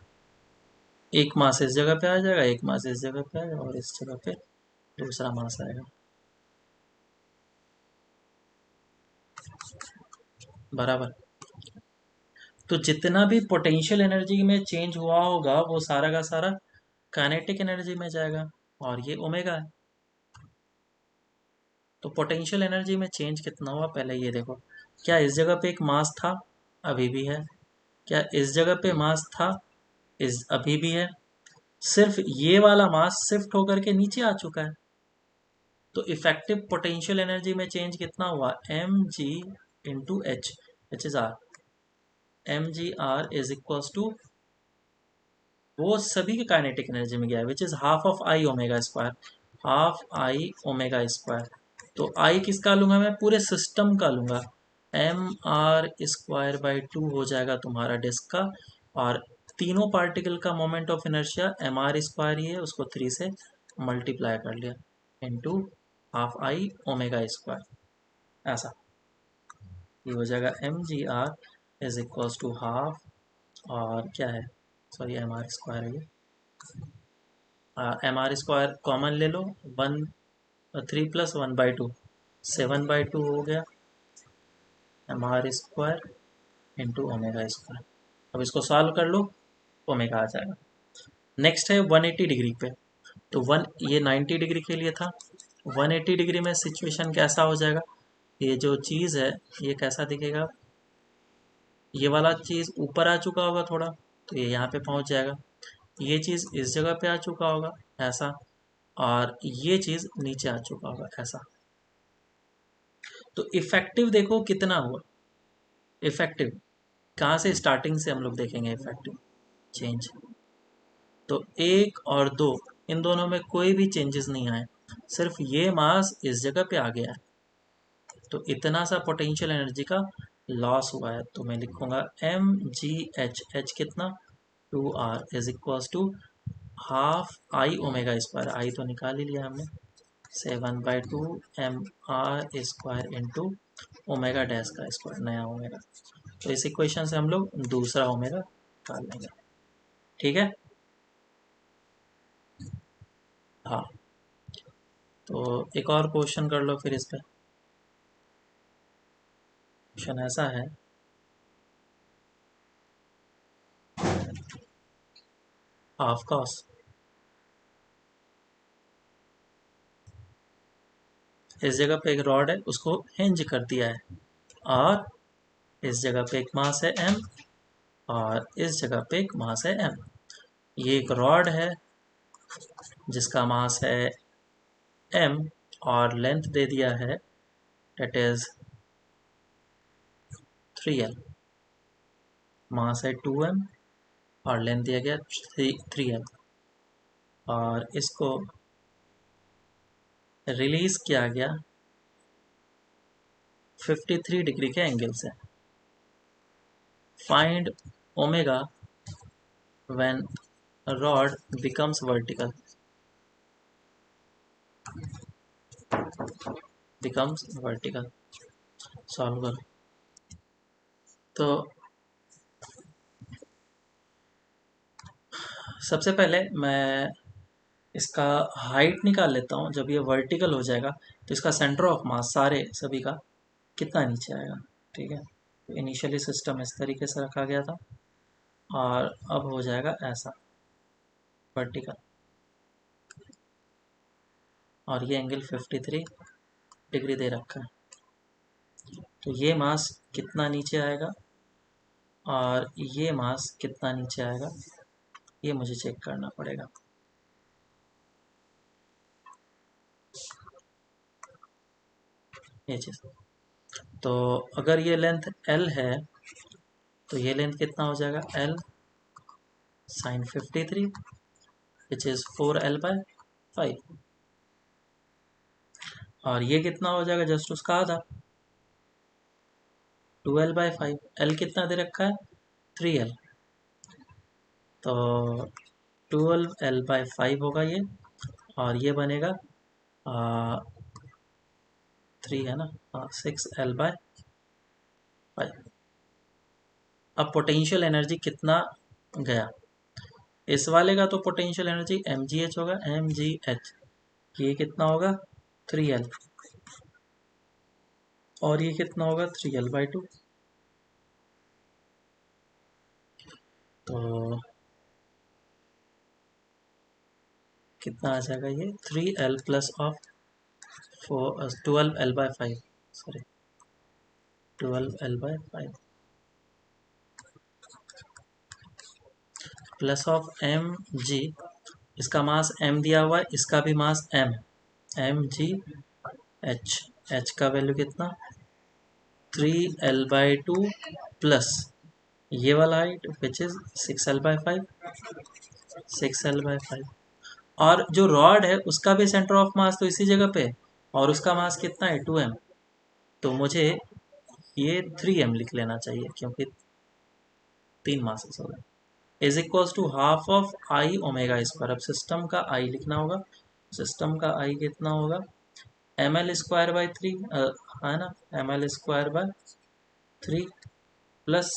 एक मास इस जगह पे आ जाएगा, एक मास इस जगह पे आएगा, और इस जगह पे दूसरा मास आएगा, बराबर। तो जितना भी पोटेंशियल एनर्जी में चेंज हुआ होगा वो सारा का सारा काइनेटिक एनर्जी में जाएगा, और ये ओमेगा है। तो पोटेंशियल एनर्जी में चेंज कितना हुआ पहले ये देखो, क्या इस जगह पे एक मास था, अभी भी है, क्या इस जगह पे मास था, इस अभी भी है, सिर्फ ये वाला मास शिफ्ट होकर के नीचे आ चुका है। तो इफेक्टिव पोटेंशियल एनर्जी में चेंज कितना हुआ, m ji into h, which is r, m g r is equal to वो सभी के काइनेटिक एनर्जी में गया है, which is half of I omega square, half I omega square. तो आई किसका लूंगा मैं, पूरे सिस्टम का लूंगा, m are square by two हो जाएगा तुम्हारा डिस्क का, और तीनों पार्टिकल का moment of inertia M R square ही है, उसको 3 से मल्टीप्लाई कर लिया, into half I omega square, ऐसा। ये हो जाएगा m g r is equals to half, और क्या है, सॉरी एम आर स्क्वायर है ये, एम आर स्क्वायर कॉमन ले लो, 3 प्लस 1/2, 7/2 हो गया, m are square into omega square. अब इसको सॉल्व कर लो, ओमेगा आ जाएगा। नेक्स्ट है 180 डिग्री पे। तो ये 90 डिग्री के लिए था। 180 डिग्री में सिचुएशन कैसा हो जाएगा, ये जो चीज़ है ये कैसा दिखेगा, ये वाला चीज़ ऊपर आ चुका होगा थोड़ा, तो ये यहाँ पे पहुँच जाएगा। ये चीज़ इस जगह पे आ चुका होगा ऐसा, और ये चीज़ नीचे आ चुका होगा ऐसा। तो इफेक्टिव देखो कितना हुआ। इफेक्टिव कहाँ से, स्टार्टिंग से हम लोग देखेंगे इफेक्टिव चेंज। तो एक और दो, इन दोनों में कोई भी चेंजेस नहीं आए, सिर्फ ये मास इस जगह पे आ गया है। तो इतना सा पोटेंशियल एनर्जी का लॉस हुआ है। तो मैं लिखूंगा एम जी एच, एच कितना 2r is equal to half I omega square, I तो निकाल ही लिया हमने, 7/2 m are square into omega dash का स्क्वायर, नया ओमेगा। तो इस इक्वेशन से हम लोग दूसरा ओमेगा निकाल लेंगे। ठीक है, हाँ। तो एक और क्वेश्चन कर लो फिर इस पे। क्वेश्चन ऐसा है, हाफ कॉस, इस जगह पे एक रॉड है उसको हिंज कर दिया है, और इस जगह पे एक मास है m, और इस जगह पे एक मास है m। ये एक रॉड है जिसका मास है m, और लेंथ दे दिया है डेट इज 3l, मास है 2m, और लेंथ दिया गया 3l, और इसको रिलीज किया गया 53 डिग्री के एंगल से। Find omega when rod becomes vertical, solve करो। तो सबसे पहले मैं इसका हाइट निकाल लेता हूँ। जब ये वर्टिकल हो जाएगा तो इसका सेंटर ऑफ मास सारे सभी का कितना नीचे आएगा। ठीक है, तो इनिशियली सिस्टम इस तरीके से रखा गया था, और अब हो जाएगा ऐसा वर्टिकल, और ये एंगल 53 डिग्री दे रखा है। तो ये मास कितना नीचे आएगा और ये मास कितना नीचे आएगा, ये मुझे चेक करना पड़ेगा। ये चीज़, तो अगर ये लेंथ L है तो ये लेंथ कितना हो जाएगा, L sign 53 which is 4l/5, और ये कितना हो जाएगा, जस्ट उसका आधा 2l/5। L कितना दे रखा है, 3l, तो 12l/5 होगा ये, और ये बनेगा 3 है ना, 6l/5। अब पोटेंशियल एनर्जी कितना गया, इस वाले का तो पोटेंशियल एनर्जी mgh होगा, mgh, ये कितना होगा 3l, और ये कितना होगा 3l/2। तो कितना आ जाएगा, ये 3l plus of 12l/5, sorry 12l/5 plus of M G, इसका मास m दिया हुआ है, इसका भी मास m, mgh, h का वैल्यू कितना 3l/2 प्लस ये वाला height which is 6l/5, 6l/5, और जो रॉड है उसका भी सेंटर ऑफ मास तो इसी जगह पे है, और उसका मास कितना है 2m। तो मुझे ये 3m लिख लेना चाहिए क्योंकि 3 मासेस हो गए, is equals to half of I omega square. अब सिस्टम का आई लिखना होगा, सिस्टम का आई कितना होगा, ml² 3 है ना, ml² 3 plus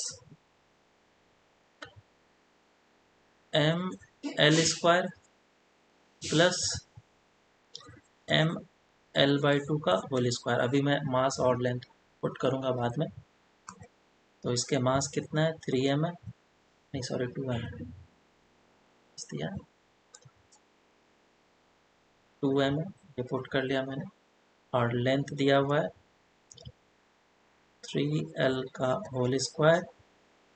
ml² plus ml/2 का होल स्क्वायर। अभी मैं मास और लेंथ पुट करूंगा बाद में। तो इसके मास कितना है 3m है, नहीं सॉरी 2m दिया, 2m है, ये पुट कर लिया मैंने, और लेंथ दिया हुआ है 3l का whole square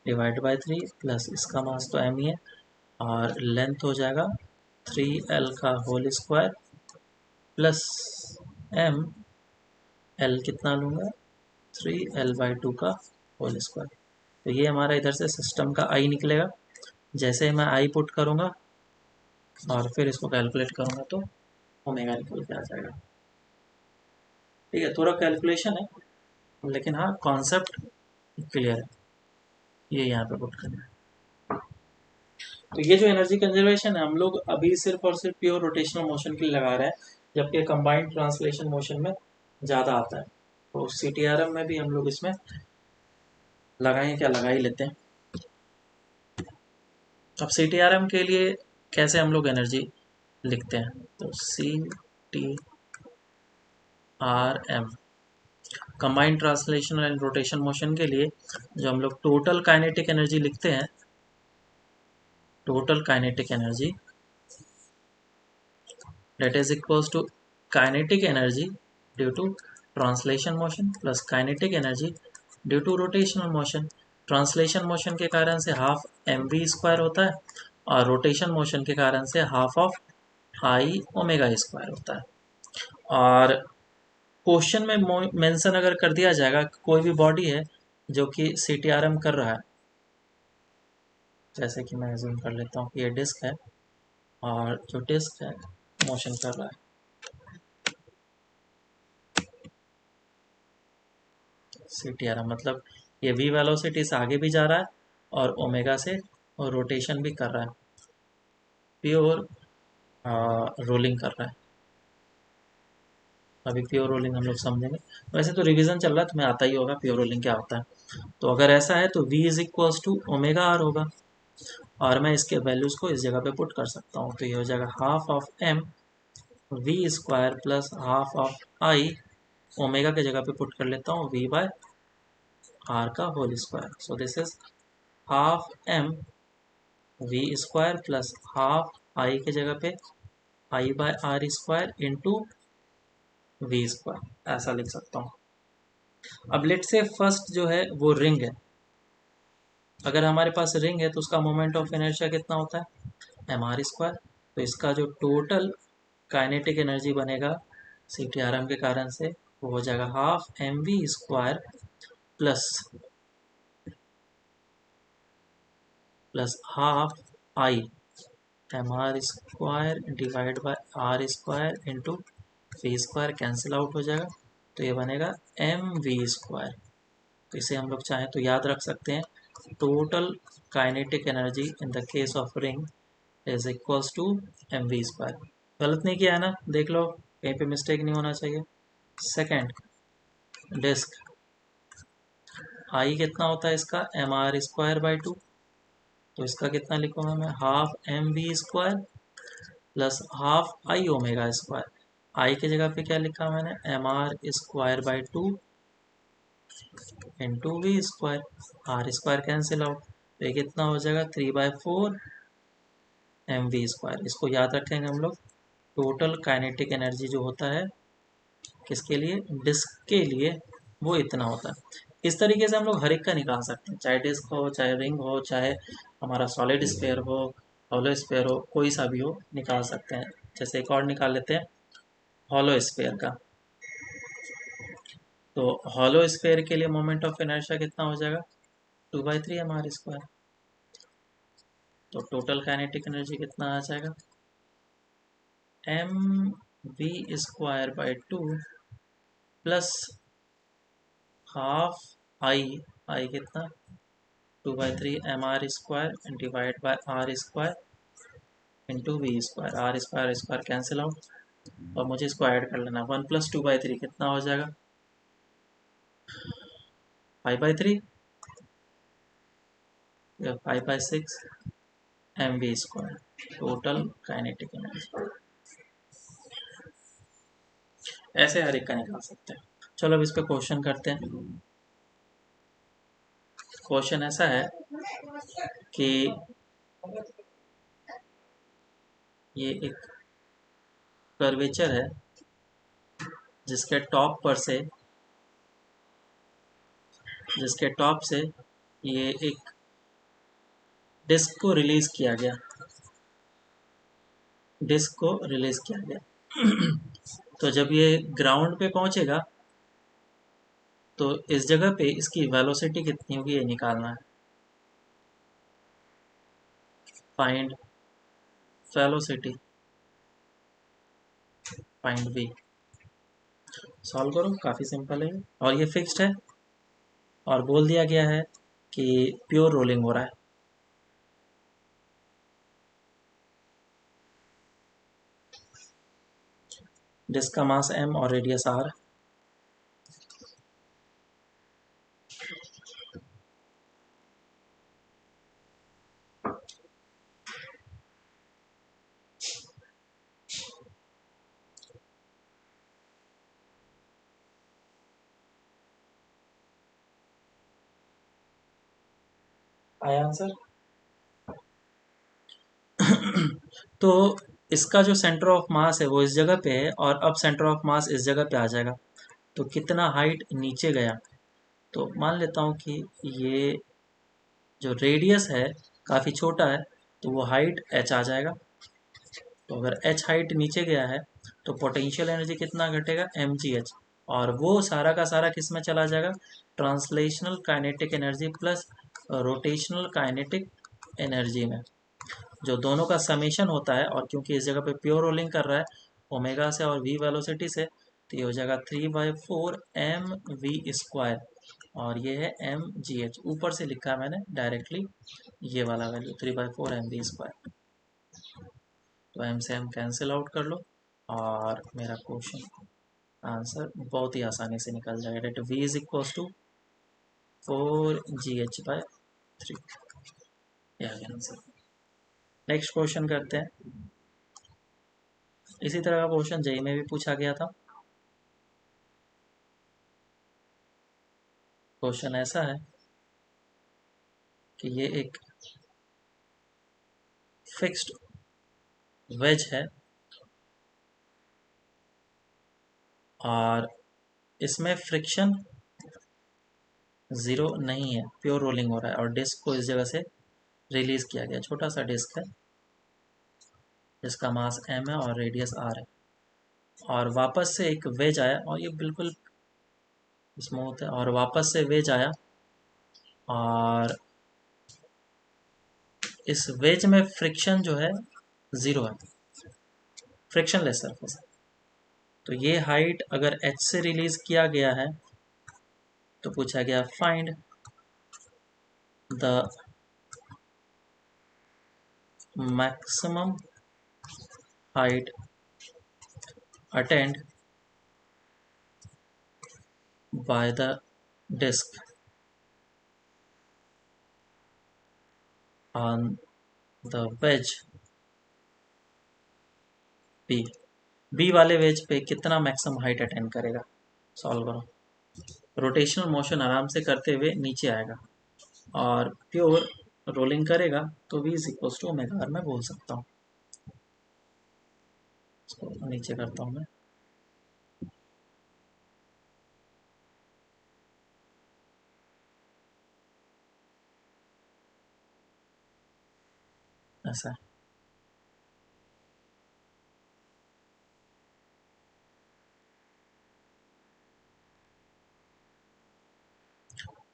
divide by 3 plus इसका मास तो m ही है, और लेंथ हो जाएगा 3l का whole square plus m, l कितना लूँगा 3l/2 का होल स्क्वायर। तो ये हमारा इधर से सिस्टम का आई निकलेगा। जैसे मैं आई पुट करूँगा और फिर इसको कैलकुलेट करूँगा तो ओमेगा निकल के आ जाएगा। ठीक है, थोड़ा कैलकुलेशन है, लेकिन हाँ कॉन्सेप्ट क्लियर है। ये यहाँ पे पुट करना है। तो ये जो एनर्जी कंजर्वेशन है हम लोग अभी सिर्फ और सिर्फ प्योर रोटेशनल मोशन के लिए लगा रहे हैं, जबकि कंबाइंड ट्रांसलेशन मोशन में ज़्यादा आता है। तो CTRM में भी हम लोग इसमें लगाएं, क्या लगा ही लेते हैं। अब CTRM के लिए कैसे हम लोग एनर्जी लिखते हैं, तो CTRM combined translation and rotation motion के लिए जो हम लोग टोटल काइनेटिक एनर्जी लिखते हैं, total kinetic energy that is equals to kinetic energy due to translation motion plus kinetic energy due to rotational motion। Translation motion के कारण से हाफ mv² होता है, और रोटेशन मोशन के कारण से half of I omega square होता है। और क्वेश्चन में मेंशन अगर कर दिया जाएगा कोई भी बॉडी है जो कि CTRM कर रहा है, जैसे कि मैं जूम कर लेता हूँ, ये डिस्क है और जो डिस्क है मोशन कर रहा है, CTRM मतलब ये v वेलोसिटी से आगे भी जा रहा है और ओमेगा से और रोटेशन भी कर रहा है, प्योर रोलिंग कर रहा है। अभी प्योर रोलिंग हम लोग समझेंगे, वैसे तो रिवीजन चल रहा है, तुम्हें आता ही होगा प्योर रोलिंग क्या होता है। तो अगर ऐसा है तो v is equals to omega R होगा, और मैं इसके वैल्यूज़ को इस जगह पे पुट कर सकता हूँ। तो ये हो जाएगा half of m v² plus half of I, omega के जगह पे पुट कर लेता हूँ v/r का whole square. So this is half m v² plus half I के जगह पे I/r² इंटू v², ऐसा लिख सकता हूँ। अब लेट से फर्स्ट जो है वो रिंग है, अगर हमारे पास रिंग है तो उसका मोमेंट ऑफ इनर्शिया कितना होता है mr²। तो इसका जो टोटल काइनेटिक एनर्जी बनेगा CTRM के कारण से वो हो जाएगा half mv² plus half I mr² divide by r² into v² cancel out हो जाएगा, तो ये बनेगा mv²। तो इसे हम लोग चाहें तो याद रख सकते हैं, total kinetic energy in the case of ring is equals to mv²। गलत नहीं किया है ना, देख लो कहीं पे मिस्टेक नहीं होना चाहिए। सेकंड, डिस्क आई कितना होता है इसका mr²/2, तो इसका कितना लिखूंगा मैं, half mv² plus half I omega square. I की जगह पे क्या लिखा मैंने, mr²/2 into v², r² cancel out, तो ये कितना हो जाएगा 3/4 mv²। इसको याद रखेंगे हम लोग, टोटल काइनेटिक एनर्जी जो होता है किसके लिए, डिस्क के लिए, वो इतना होता है। इस तरीके से हम लोग हर एक का निकाल सकते हैं, चाहे डिस्क हो, चाहे रिंग हो, चाहे हमारा सॉलिड स्फीयर हो, हॉलो स्फीयर हो, कोई सा भी हो निकाल सकते हैं। जैसे एक और निकाल लेते हैं हॉलो स्फीयर का। तो हॉलो स्फीयर के लिए मोमेंट ऑफ इनर्शिया कितना हो जाएगा 2/3 mr²। तो टोटल काइनेटिक एनर्जी कितना आ जाएगा mv²/2 प्लस हाफ आई कितना 2/3 mr² divide by r² into v², r² cancel out, और मुझे इसको ऐड कर लेना, 1 + 2/3 कितना हो जाएगा 5/3 या 5/6 mv², टोटल काइनेटिक एनर्जी। ऐसे हर एक का निकाल सकते हैं। चलो अब इस पे क्वेश्चन करते हैं। क्वेश्चन ऐसा है कि ये एक कर्वेचर है जिसके टॉप पर से जिसके टॉप से ये एक डिस्क को रिलीज किया गया, डिस्क को रिलीज किया गया। तो जब ये ग्राउंड पे पहुंचेगा तो इस जगह पे इसकी वेलोसिटी कितनी होगी ये निकालना है। Find velocity, find V. Solve करो, काफ़ी सिंपल है और ये फिक्स्ड है और बोल दिया गया है कि प्योर रोलिंग हो रहा है। डिस्क का मास m और रेडियस r। आया आंसर? तो इसका जो सेंटर ऑफ मास है वो इस जगह पे है और अब सेंटर ऑफ मास इस जगह पे आ जाएगा, तो कितना हाइट नीचे गया। तो मान लेता हूँ कि ये जो रेडियस है काफ़ी छोटा है, तो वो हाइट h आ जाएगा। तो अगर h हाइट नीचे गया है तो पोटेंशियल एनर्जी कितना घटेगा, mgh। और वो सारा का सारा किस में चला जाएगा, translational kinetic energy plus rotational kinetic energy में, जो दोनों का समेशन होता है। और क्योंकि इस जगह पे प्योर रोलिंग कर रहा है ओमेगा से और v वेलोसिटी से, तो ये हो जाएगा 3/4 mv²। और ये है mgh, ऊपर से लिखा है मैंने डायरेक्टली ये वाला वैल्यू 3/4 mv²। तो m से m कैंसिल आउट कर लो और मेरा क्वेश्चन आंसर बहुत ही आसानी से निकल जाएगा। That v is equal to 4gh/3। ये आ गया आंसर। नेक्स्ट क्वेश्चन करते हैं। इसी तरह का क्वेश्चन जेई में भी पूछा गया था। क्वेश्चन ऐसा है कि ये एक फिक्स्ड वेज है और इसमें फ्रिक्शन ज़ीरो नहीं है, प्योर रोलिंग हो रहा है और डिस्क को इस जगह से रिलीज किया गया। छोटा सा डिस्क है जिसका मास m है और रेडियस r है, और वापस से एक वेज आया और ये बिल्कुल स्मूथ है, और वापस से वेज आया और इस वेज में फ्रिक्शन जो है ज़ीरो है, फ्रिक्शनलेस सरफेस। तो ये हाइट अगर h से रिलीज किया गया है तो पूछा गया find the maximum height attained by the disc on the wedge B. B वाले वेज पे कितना मैक्सिमम हाइट अटेंड करेगा। सॉल्व करो। रोटेशनल मोशन आराम से करते हुए नीचे आएगा और प्योर रोलिंग करेगा तो v is equal to omega R मैं बोल सकता हूँ। इसको नीचे करता हूँ मैं। ऐसा है।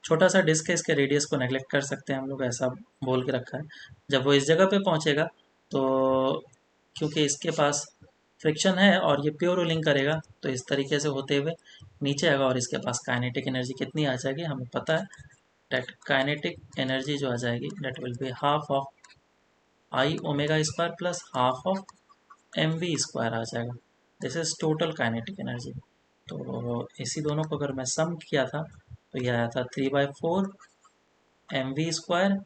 छोटा सा डिस्क है, इसके रेडियस को नेग्लेक्ट कर सकते हैं हम लोग, ऐसा बोल के रखा है। जब वो इस जगह पे पहुंचेगा तो क्योंकि इसके पास फ्रिक्शन है और ये प्योर रोलिंग करेगा तो इस तरीके से होते हुए नीचे आएगा और इसके पास काइनेटिक एनर्जी कितनी आ जाएगी हमें पता है। डेट काइनेटिक एनर्जी जो आ जाएगी that will be half of I omega square plus half of mv² आ जाएगा। This is total kinetic energy. तो इसी दोनों को अगर मैं सम किया था तो ये आया था 3/4 mv²,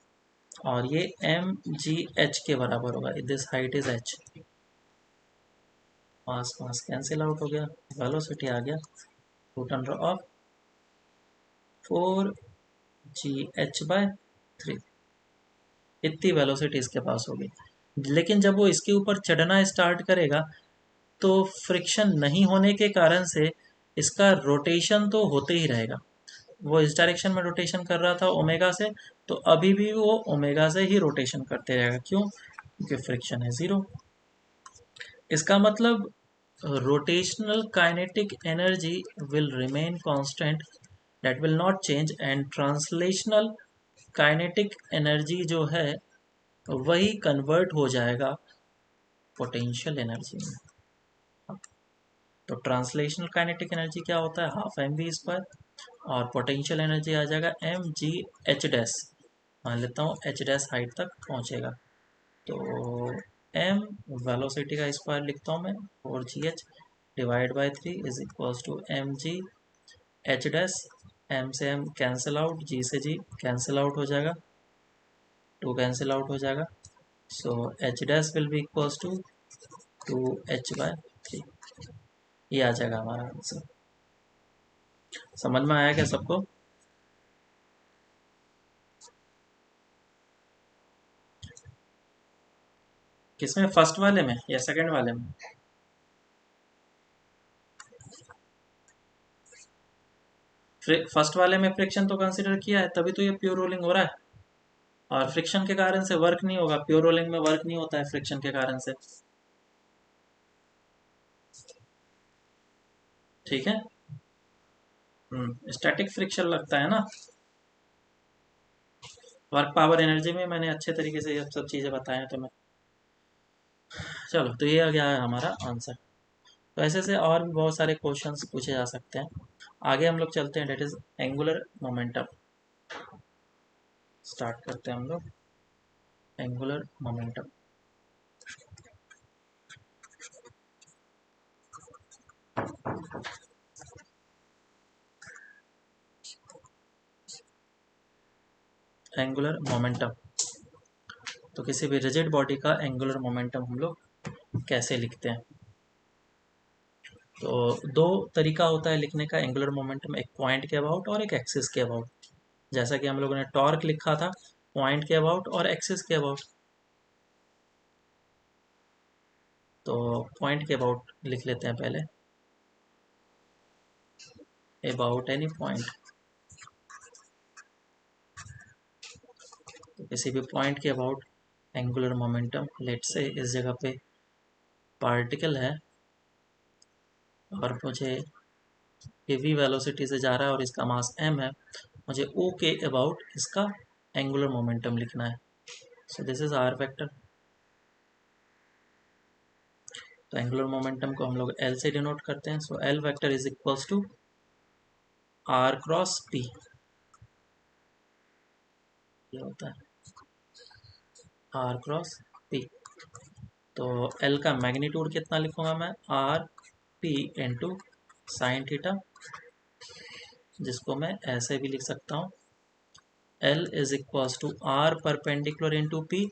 और ये mgh के बराबर होगा। This height is h। Mass mass cancel out हो गया, वेलोसिटी आ गया √ऑफ 4gh/3। इतनी वेलोसिटी इसके पास होगी। लेकिन जब वो इसके ऊपर चढ़ना स्टार्ट करेगा तो फ्रिक्शन नहीं होने के कारण से इसका रोटेशन तो होते ही रहेगा। वो इस डायरेक्शन में रोटेशन कर रहा था ओमेगा से, तो अभी भी वो ओमेगा से ही रोटेशन करते रहेगा। क्यों? क्योंकि फ्रिक्शन है ज़ीरो। इसका मतलब rotational kinetic energy will remain constant, that will not change, and translational kinetic energy जो है वही कन्वर्ट हो जाएगा पोटेंशियल एनर्जी में। तो ट्रांसलेशनल काइनेटिक एनर्जी क्या होता है? हाफ एम वी स्क्वायर, और पोटेंशियल एनर्जी आ जाएगा एम जी एच डैश। मान लेता हूँ एच डैश हाइट तक पहुँचेगा, तो एम वेलोसिटी का स्क्वायर लिखता हूँ मैं, 4 GH divide by 3 is equals to M G H dash. M से एम कैंसिल आउट, जी से जी कैंसिल आउट हो जाएगा, 2 कैंसिल आउट हो जाएगा। So H dash will be equals to 2H/3। ये आ जाएगा हमारा आंसर। समझ में आया क्या सबको? किसमें, फर्स्ट वाले में या सेकंड वाले में? फर्स्ट वाले में फ्रिक्शन तो कंसीडर किया है, तभी तो ये प्योर रोलिंग हो रहा है। और फ्रिक्शन के कारण से वर्क नहीं होगा, प्योर रोलिंग में वर्क नहीं होता है फ्रिक्शन के कारण से। ठीक है। स्टैटिक फ्रिक्शन लगता है ना। वर्क पावर एनर्जी में मैंने अच्छे तरीके से ये सब चीज़ें बताए हैं तुम्हें। चलो, तो ये आ गया है हमारा आंसर। तो ऐसे से और भी बहुत सारे क्वेश्चंस पूछे जा सकते हैं। आगे हम लोग चलते हैं, that is angular momentum. Start करते हैं हम लोग एंगुलर मोमेंटम। एंगुलर मोमेंटम, तो किसी भी रिजिड बॉडी का एंगुलर मोमेंटम हम लोग कैसे लिखते हैं? तो दो तरीका होता है लिखने का एंगुलर मोमेंटम, एक पॉइंट के अबाउट और एक एक्सिस के अबाउट। जैसा कि हम लोगों ने टॉर्क लिखा था पॉइंट के अबाउट और एक्सिस के अबाउट, तो पॉइंट के अबाउट लिख लेते हैं पहले। अबाउट एनी पॉइंट, तो किसी भी पॉइंट के अबाउट एंगुलर मोमेंटम, लेट से इस जगह पे पार्टिकल है और मुझे वी वेलोसिटी से जा रहा है और इसका मास m है, मुझे o के अबाउट इसका एंगुलर मोमेंटम लिखना है। So this is R vector. तो एंगुलर मोमेंटम को हम लोग L से डिनोट करते हैं। So L vector is equals to R cross P। ये होता है R क्रॉस P। तो L का मैग्नीट्यूड कितना लिखूंगा मैं? R P into sine theta, जिसको मैं ऐसे भी लिख सकता हूँ L is equals to R perpendicular into P,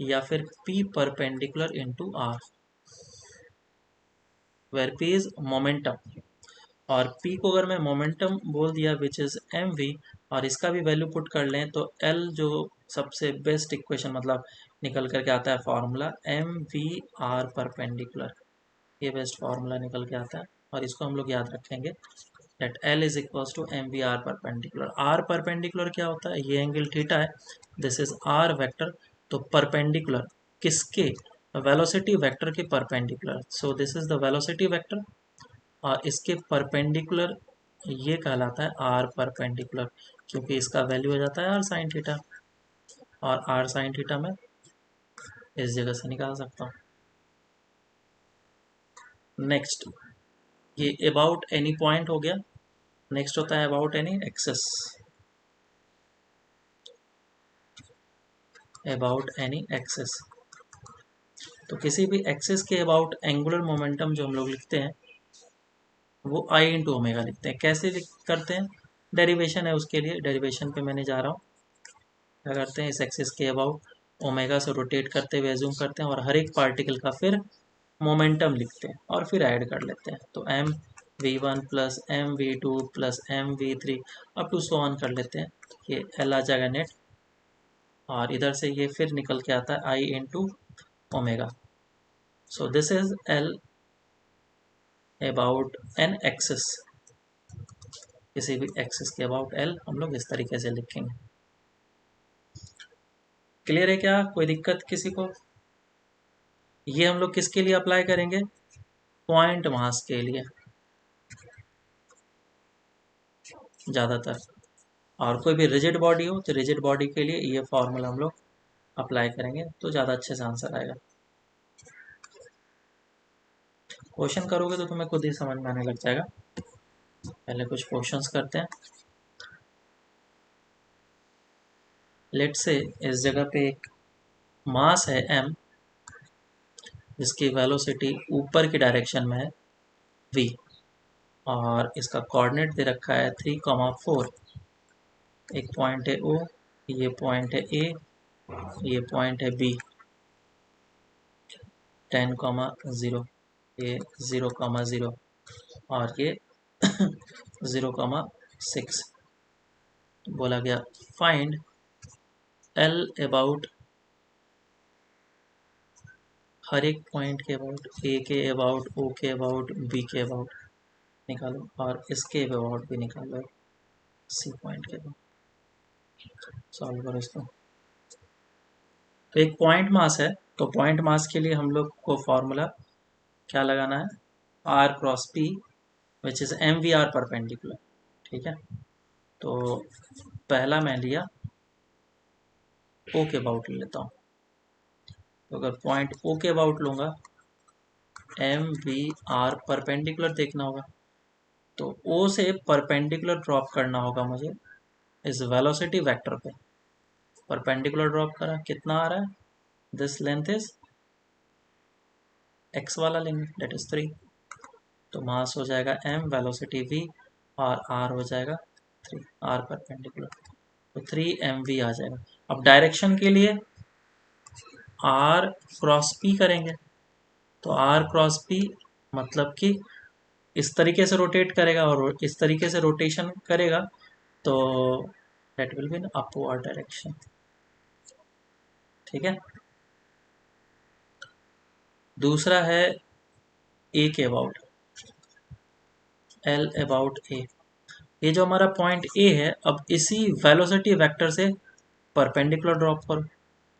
या फिर P perpendicular into R, where P is momentum. और P को अगर मैं मोमेंटम बोल दिया विच इज mv, और इसका भी वैल्यू पुट कर लें, तो L जो सबसे बेस्ट इक्वेशन मतलब निकल करके आता है फॉर्मूला mv/r परपेंडिकुलर, ये बेस्ट फार्मूला निकल के आता है। और इसको हम लोग याद रखेंगे that L is equals to mv/r perpendicular. R perpendicular क्या होता है? ये एंगल थीटा है, दिस इज R वेक्टर। तो परपेंडिकुलर किसके? वेलोसिटी वेक्टर के perpendicular, so this is the velocity vector. और इसके परपेंडिकुलर ये कहलाता है आर परपेंडिकुलर, क्योंकि इसका वैल्यू हो जाता है आर साइन थीटा, और आर साइन थीटा में इस जगह से निकाल सकता हूँ। नेक्स्ट, ये अबाउट एनी पॉइंट हो गया। नेक्स्ट होता है about any axis. About any axis, तो किसी भी एक्सेस के अबाउट एंगुलर मोमेंटम जो हम लोग लिखते हैं वो आई इंटू ओमेगा लिखते हैं। कैसे करते हैं? डेरिवेशन है, उसके लिए डेरिवेशन पे मैंने जा रहा हूँ। क्या करते हैं, इस एक्सिस के अबाउट ओमेगा से रोटेट करते हुए एज्यूम करते हैं, और हर एक पार्टिकल का फिर मोमेंटम लिखते हैं और फिर ऐड कर लेते हैं। तो mv1 plus mv2 plus mv3 up to so on कर लेते हैं। ये एल आ जाएगा नेट, और इधर से ये फिर निकल के आता है I into omega. So this is L about an axis, किसी भी एक्सिस के अबाउट एल हम लोग इस तरीके से लिखेंगे। क्लियर है क्या? कोई दिक्कत किसी को? ये हम लोग किसके लिए अप्लाई करेंगे? पॉइंट मास के लिए ज़्यादातर, और कोई भी रिजिड बॉडी हो तो रिजिड बॉडी के लिए ये फॉर्मूला हम लोग अप्लाई करेंगे तो ज़्यादा अच्छे से आंसर आएगा। क्वेश्चन करोगे तो तुम्हें खुद ही समझ में आने लग जाएगा। पहले कुछ क्वेश्चंस करते हैं। लेट से इस जगह पे एक मास है m, जिसकी वेलोसिटी ऊपर की डायरेक्शन में है v, और इसका कोऑर्डिनेट दे रखा है 3,4। एक पॉइंट है O, ये पॉइंट है A, ये पॉइंट है B, 10,0, ये 0,0 और ये 0,6। बोला गया फाइंड L अबाउट, हर एक पॉइंट के अबाउट, A के अबाउट, O के अबाउट, B के अबाउट निकालो, और इसके अबाउट भी निकालो C पॉइंट के अबाउट। सॉल्व करो इसको। तो एक पॉइंट मास है, तो पॉइंट मास के लिए हम लोग को फॉर्मूला क्या लगाना है? R cross P which is MVR perpendicular. ठीक है, तो पहला मैं लिया O के अबाउट ले लेता हूँ। तो अगर पॉइंट O के अबाउट लूँगा, MVR परपेंडिकुलर देखना होगा, तो O से परपेंडिकुलर ड्रॉप करना होगा मुझे इस वेलोसिटी वेक्टर पे। परपेंडिकुलर ड्रॉप करा, कितना आ रहा है? दिस लेंथ इज x वाला लेंगे, डेट इज 3। तो मास हो जाएगा m, वेलोसिटी v, और r हो जाएगा 3, r परपेंडिकुलर, तो 3mv आ जाएगा। अब डायरेक्शन के लिए r क्रॉस p करेंगे, तो r क्रॉस p मतलब कि इस तरीके से रोटेट करेगा और इस तरीके से रोटेशन करेगा, तो that will be in upward direction. ठीक है, दूसरा है ए के अबाउट, एल अबाउट ए। ये जो हमारा पॉइंट ए है, अब इसी वेलोसिटी वेक्टर से परपेंडिकुलर ड्रॉप करो,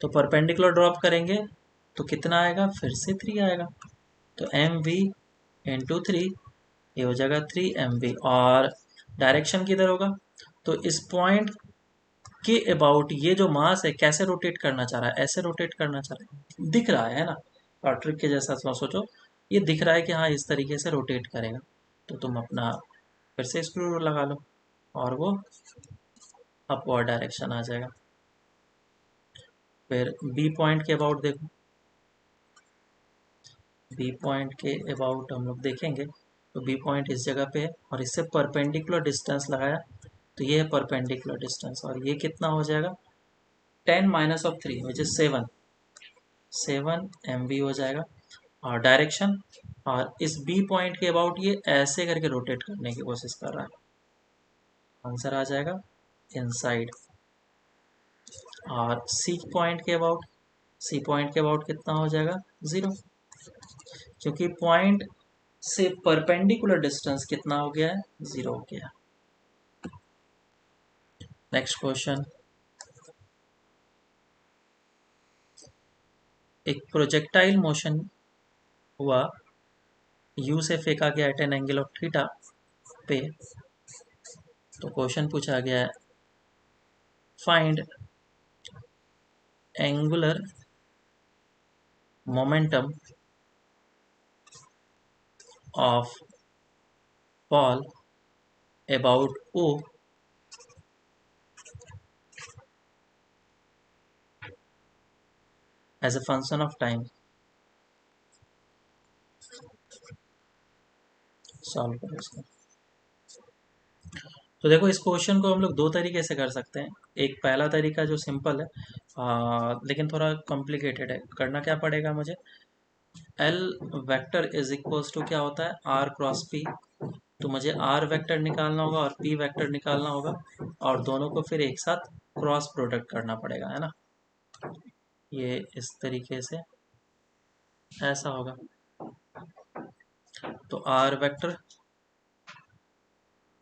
तो परपेंडिकुलर ड्रॉप करेंगे तो कितना आएगा? फिर से 3 आएगा, तो एम वी इंटू 3, ये हो जाएगा 3mv। और डायरेक्शन किधर होगा? तो इस पॉइंट के अबाउट ये जो मास है कैसे रोटेट करना चाह रहा है? ऐसे रोटेट करना चाह रहा है, दिख रहा है ना, और ट्रिक के जैसा सोचो, ये दिख रहा है कि हाँ इस तरीके से रोटेट करेगा, तो तुम अपना फिर से स्क्रू लगा लो और वो अपवर्ड डायरेक्शन आ जाएगा। फिर बी पॉइंट के अबाउट देखो, बी पॉइंट के अबाउट हम लोग देखेंगे तो बी पॉइंट इस जगह पे है और इससे परपेंडिकुलर डिस्टेंस लगाया, तो ये है परपेंडिकुलर डिस्टेंस, और ये कितना हो जाएगा? 10 minus of 3 which is 7 mv हो जाएगा। और डायरेक्शन, और इस बी पॉइंट के अबाउट ये ऐसे करके रोटेट करने की कोशिश कर रहा है, आंसर आ जाएगा इनसाइड। और सी पॉइंट के अबाउट, सी पॉइंट के अबाउट कितना हो जाएगा? 0, क्योंकि पॉइंट से परपेंडिकुलर डिस्टेंस कितना हो गया है? 0 हो गया। नेक्स्ट क्वेश्चन, एक प्रोजेक्टाइल मोशन हुआ, यू से फेंका गया at an angle of theta पे, तो क्वेश्चन पूछा गया है find angular momentum of ball about O as a function of time. Solve करो इसको। तो देखो, इस क्वेश्चन को हम लोग दो तरीके से कर सकते हैं। एक पहला तरीका जो सिंपल है, लेकिन थोड़ा कॉम्प्लिकेटेड है। करना क्या पड़ेगा मुझे? L vector is equals to क्या होता है? R cross P. तो मुझे आर वेक्टर निकालना होगा और पी वेक्टर निकालना होगा, और दोनों को फिर एक साथ क्रॉस प्रोडक्ट करना पड़ेगा, है ना। ये इस तरीके से ऐसा होगा। तो आर वेक्टर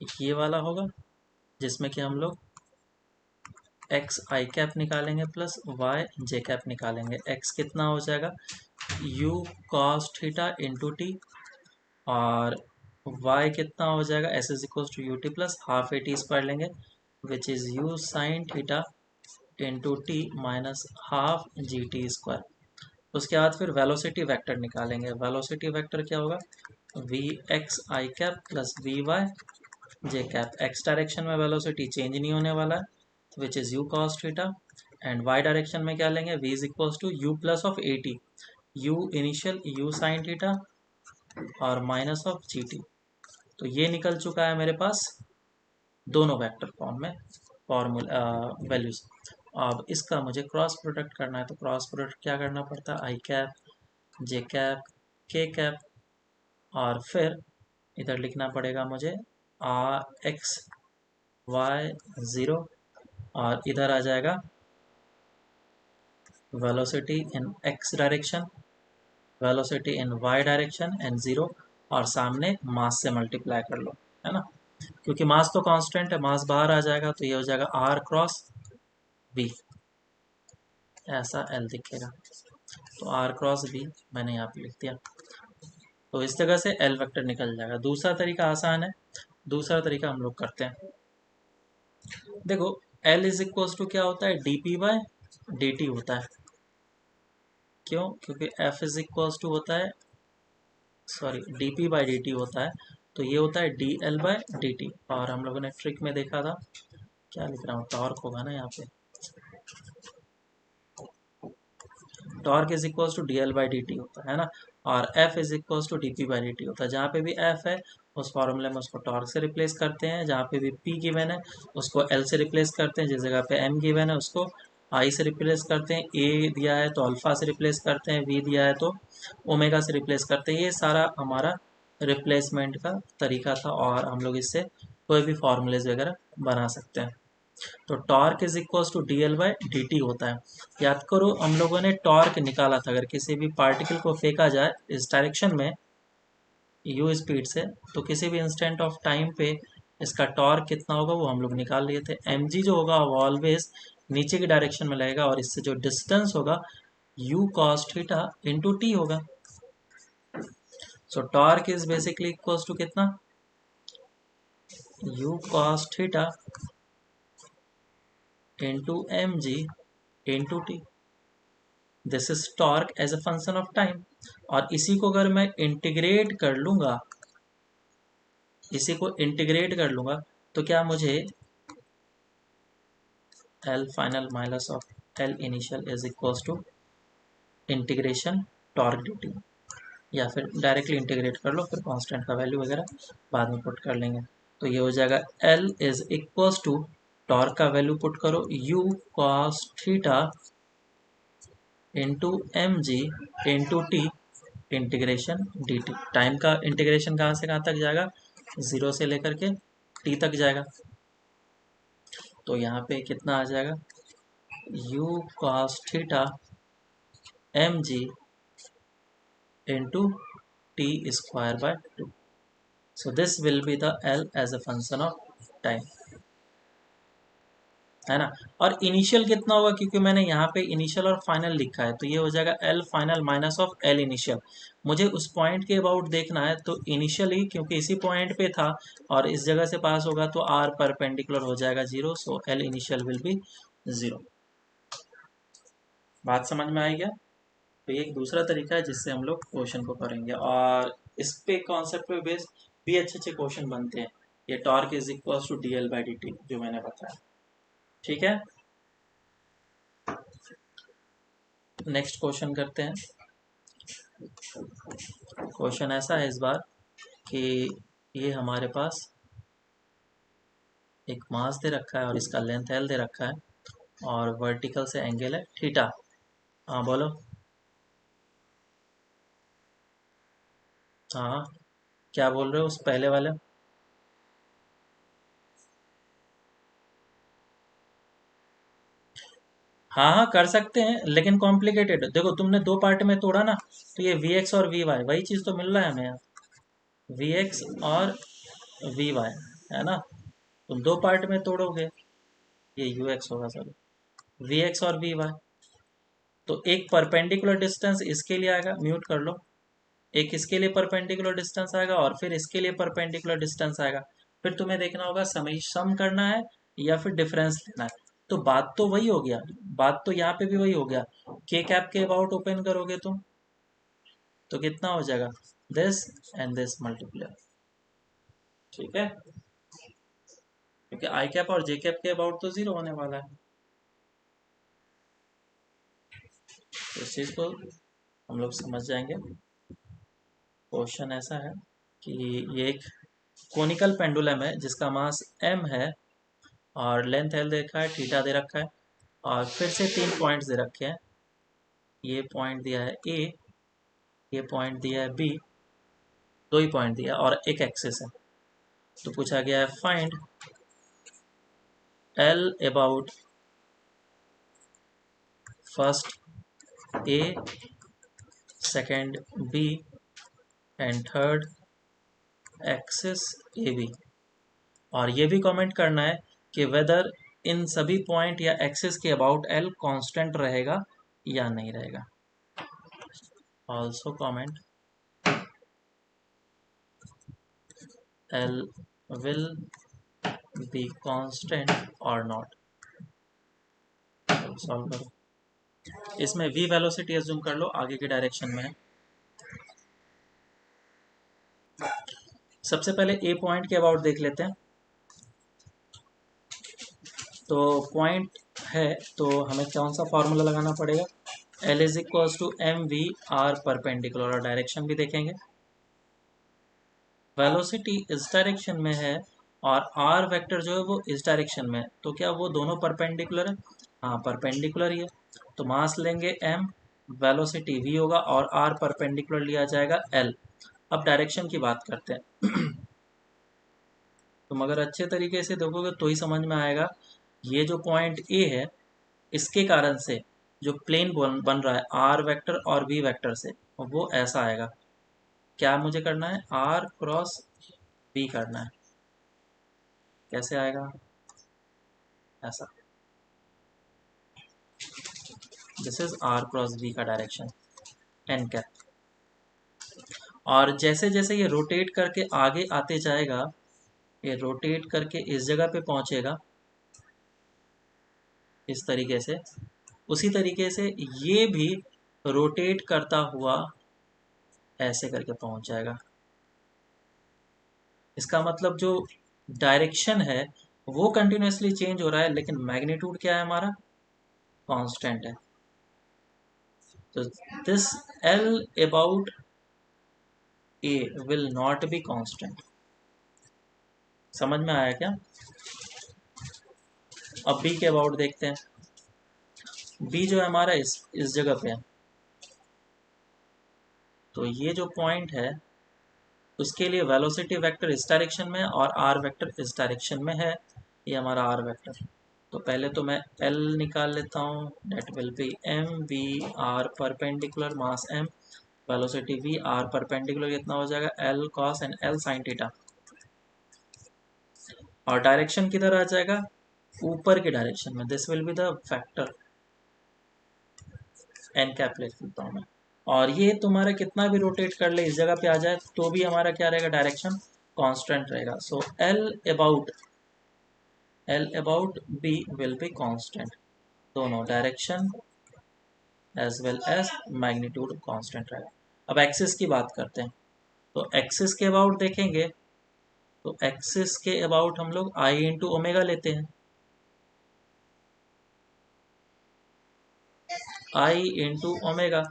ये वाला होगा, जिसमें कि हम लोग एक्स आई कैप निकालेंगे प्लस वाई जे कैप निकालेंगे। एक्स कितना हो जाएगा, you cos theta into t, और वाई कितना हो जाएगा, s is equal to u t plus half a t square लेंगे, which is u sine theta into t minus half g t square. उसके बाद फिर वेलोसिटी वेक्टर निकालेंगे। Velocity vector क्या होगा, v x i cap plus v y j cap. X direction में velocity change नहीं होने वाला है, which is U cos theta, and Y direction में क्या लेंगे, V is equal to U plus of A T, U initial U sine theta और minus of G T. तो ये निकल चुका है मेरे पास दोनों वेक्टर फॉर्म में फॉर्मूला वैल्यूज। अब इसका मुझे क्रॉस प्रोडक्ट करना है, तो क्रॉस प्रोडक्ट क्या करना पड़ता है, आई कैप जे कैप के कैप, और फिर इधर लिखना पड़ेगा मुझे आर एक्स वाई ज़ीरो, और इधर आ जाएगा velocity in x direction, velocity in Y direction and zero, और सामने मास से मल्टीप्लाई कर लो, है ना, क्योंकि मास तो कांस्टेंट है, मास बाहर आ जाएगा तो ये हो जाएगा आर क्रॉस बी, ऐसा एल दिखेगा। तो आर क्रॉस बी मैंने यहाँ पे लिख दिया। तो इस जगह से एल वेक्टर निकल जाएगा। दूसरा तरीका आसान है, दूसरा तरीका हम लोग करते हैं। देखो एल इज इक्वल टू क्या होता है, D P by D T होता है। क्यों, क्योंकि एफ इज इक्वल टू होता है, sorry D P by D T होता है, तो ये होता है D L by D T. और हम लोगों ने ट्रिक में देखा था, क्या लिख रहा हूँ, टॉर्क होगा ना यहाँ पे, torque is equal to D L by D T होता है ना, और F is equal to D P by D T होता है। जहाँ पे भी एफ है उस फॉर्मूले में उसको टॉर्क से रिप्लेस करते हैं, जहाँ पे भी पी गिवन है उसको एल से रिप्लेस करते हैं, जिस जगह पे एम गिवन है उसको आई से रिप्लेस करते हैं, ए दिया है तो अल्फा से रिप्लेस करते हैं, वी दिया है तो ओमेगा से रिप्लेस करते हैं। ये सारा हमारा रिप्लेसमेंट का तरीका था, और हम लोग इससे कोई भी फॉर्मूलेज वगैरह बना सकते हैं। तो torque is equal to D L by D T होता है। याद करो हम लोगों ने टॉर्क निकाला था, अगर किसी भी पार्टिकल को फेंका जाए इस डायरेक्शन में यू स्पीड से, तो किसी भी इंस्टेंट ऑफ टाइम पे इसका टॉर्क कितना होगा वो हम लोग निकाल लिए थे। एम जी जो होगा वो ऑलवेज नीचे की डायरेक्शन में लगेगा, और इससे जो डिस्टेंस होगा u cos theta into t होगा। So torque is basically equal to कितना, u cos theta into M G into t. This is torque as a function of time. और इसी को अगर मैं इंटीग्रेट कर लूंगा, इसी को इंटीग्रेट कर लूंगा, तो क्या मुझे L final minus of L initial is equal to integration torque D T, या फिर डायरेक्टली इंटीग्रेट कर लो, फिर कांस्टेंट का वैल्यू वगैरह बाद में पुट कर लेंगे। तो ये हो जाएगा L is equal to, torque का वैल्यू पुट करो, U cos theta into M G into T integration D T. Time का इंटीग्रेशन कहाँ से कहाँ तक जाएगा, ज़ीरो से लेकर के टी तक जाएगा। तो यहाँ पे कितना आ जाएगा, you cos theta M ji into T square by two. So this will be the L as a function of time, है ना। और इनिशियल कितना होगा, क्योंकि मैंने यहाँ पे इनिशियल और फाइनल लिखा है, तो ये हो जाएगा L final minus of L initial. मुझे उस पॉइंट के अबाउट देखना है, तो इनिशियली क्योंकि इसी पॉइंट पे था और इस जगह से पास होगा तो आर परपेंडिकुलर हो जाएगा zero, so L initial will be zero. बात समझ में आई क्या। तो ये एक दूसरा तरीका है जिससे हम लोग क्वेश्चन को करेंगे, और इस पे कॉन्सेप्ट पे बेस भी अच्छे अच्छे क्वेश्चन बनते हैं। ये torque is equal to D L by D T जो मैंने बताया, ठीक है। नेक्स्ट क्वेश्चन करते हैं। क्वेश्चन ऐसा है इस बार कि ये हमारे पास एक मास दे रखा है और इसका लेंथ एल दे रखा है, और वर्टिकल से एंगल है थीटा। हाँ बोलो। हाँ क्या बोल रहे हो उस पहले वाले। हाँ हाँ कर सकते हैं, लेकिन कॉम्प्लिकेटेड। देखो तुमने दो पार्ट में तोड़ा ना, तो ये वी एक्स और वी वाई वही चीज़ तो मिल रहा है हमें यहाँ। वी एक्स और वी वाई, है ना। तुम दो पार्ट में तोड़ोगे, ये यू एक्स होगा, सॉरी, वी एक्स और वी वाई। तो एक परपेंडिकुलर डिस्टेंस इसके लिए आएगा, म्यूट कर लो, एक इसके लिए परपेंडिकुलर डिस्टेंस आएगा और फिर इसके लिए परपेंडिकुलर डिस्टेंस आएगा। फिर तुम्हें देखना होगा सम करना है या फिर डिफरेंस लेना है। तो बात तो वही हो गया, बात तो यहाँ पे भी वही हो गया। के कैप के अबाउट ओपन करोगे तुम तो कितना हो जाएगा, दिस एंड दिस मल्टीप्लाई, ठीक है, क्योंकि आई कैप और जे कैप के अबाउट तो जीरो होने वाला है। तो इस चीज को हम लोग समझ जाएंगे। क्वेश्चन ऐसा है कि ये एक कोनिकल पेंडुलम है जिसका मास m है और लेंथ l दे रखा है, थीटा दे रखा है, और फिर से 3 पॉइंट्स दे रखे हैं। ये पॉइंट दिया है a, ये पॉइंट दिया है b, दो ही पॉइंट दिया है और एक एक्सिस है। तो पूछा गया है find l about first a, second b and third axis A B. और ये भी कमेंट करना है कि वेदर इन सभी पॉइंट या एक्सिस के अबाउट एल कांस्टेंट रहेगा या नहीं रहेगा। Also comment L will be constant और नॉट। सॉल्व करो। इसमें v वेलोसिटी एज्यूम कर लो, आगे के डायरेक्शन में है। सबसे पहले ए पॉइंट के अबाउट देख लेते हैं। तो पॉइंट है तो हमें कौन सा फॉर्मूला लगाना पड़ेगा, L is equals to M V R perpendicular, और डायरेक्शन भी देखेंगे। वेलोसिटी इस डायरेक्शन में है और आर वेक्टर जो है वो इस डायरेक्शन में है, तो क्या वो दोनों परपेंडिकुलर है, हाँ परपेंडिकुलर ही है। तो मास लेंगे m, वेलोसिटी v होगा और r परपेंडिकुलर लिया जाएगा l। अब डायरेक्शन की बात करते हैं। तुम अगर अच्छे तरीके से देखोगे तो ही समझ में आएगा। ये जो पॉइंट ए है, इसके कारण से जो प्लेन बन रहा है आर वेक्टर और वी वेक्टर से, वो ऐसा आएगा। क्या मुझे करना है, आर क्रॉस वी करना है। कैसे आएगा, ऐसा, this is R cross V का डायरेक्शन एन कैप। और जैसे जैसे ये रोटेट करके आगे आते जाएगा, ये रोटेट करके इस जगह पे पहुंचेगा इस तरीके से, उसी तरीके से ये भी रोटेट करता हुआ ऐसे करके पहुंच जाएगा। इसका मतलब जो डायरेक्शन है वो कंटिन्यूसली चेंज हो रहा है, लेकिन मैग्नीट्यूड क्या है हमारा, कांस्टेंट है। तो this L about A will not be constant. समझ में आया क्या। अब बी के अबाउट देखते हैं। बी जो है हमारा इस जगह पे है, तो ये जो पॉइंट है उसके लिए वेलोसिटी वेक्टर इस डायरेक्शन में और आर वेक्टर इस डायरेक्शन में है। ये हमारा आर वेक्टर। तो पहले तो मैं एल निकाल लेता हूँ, that will be M V R perpendicular mass M, velocity V R perpendicular कितना हो जाएगा, L cos and L sine theta. और डायरेक्शन किधर आ जाएगा, ऊपर की डायरेक्शन में, this will be the factor, N cap लिख लेता हूँ मैं। और ये तुम्हारा कितना भी रोटेट कर ले इस जगह पे आ जाए तो भी हमारा क्या रहेगा, डायरेक्शन कांस्टेंट रहेगा। So L about B will be constant, दोनों direction as well as magnitude constant रहेगा। अब एक्सिस की बात करते हैं। तो एक्सिस के अबाउट देखेंगे, तो एक्सिस के अबाउट हम लोग आई इंटू ओमेगा लेते हैं, आई इंटू ओमेगा।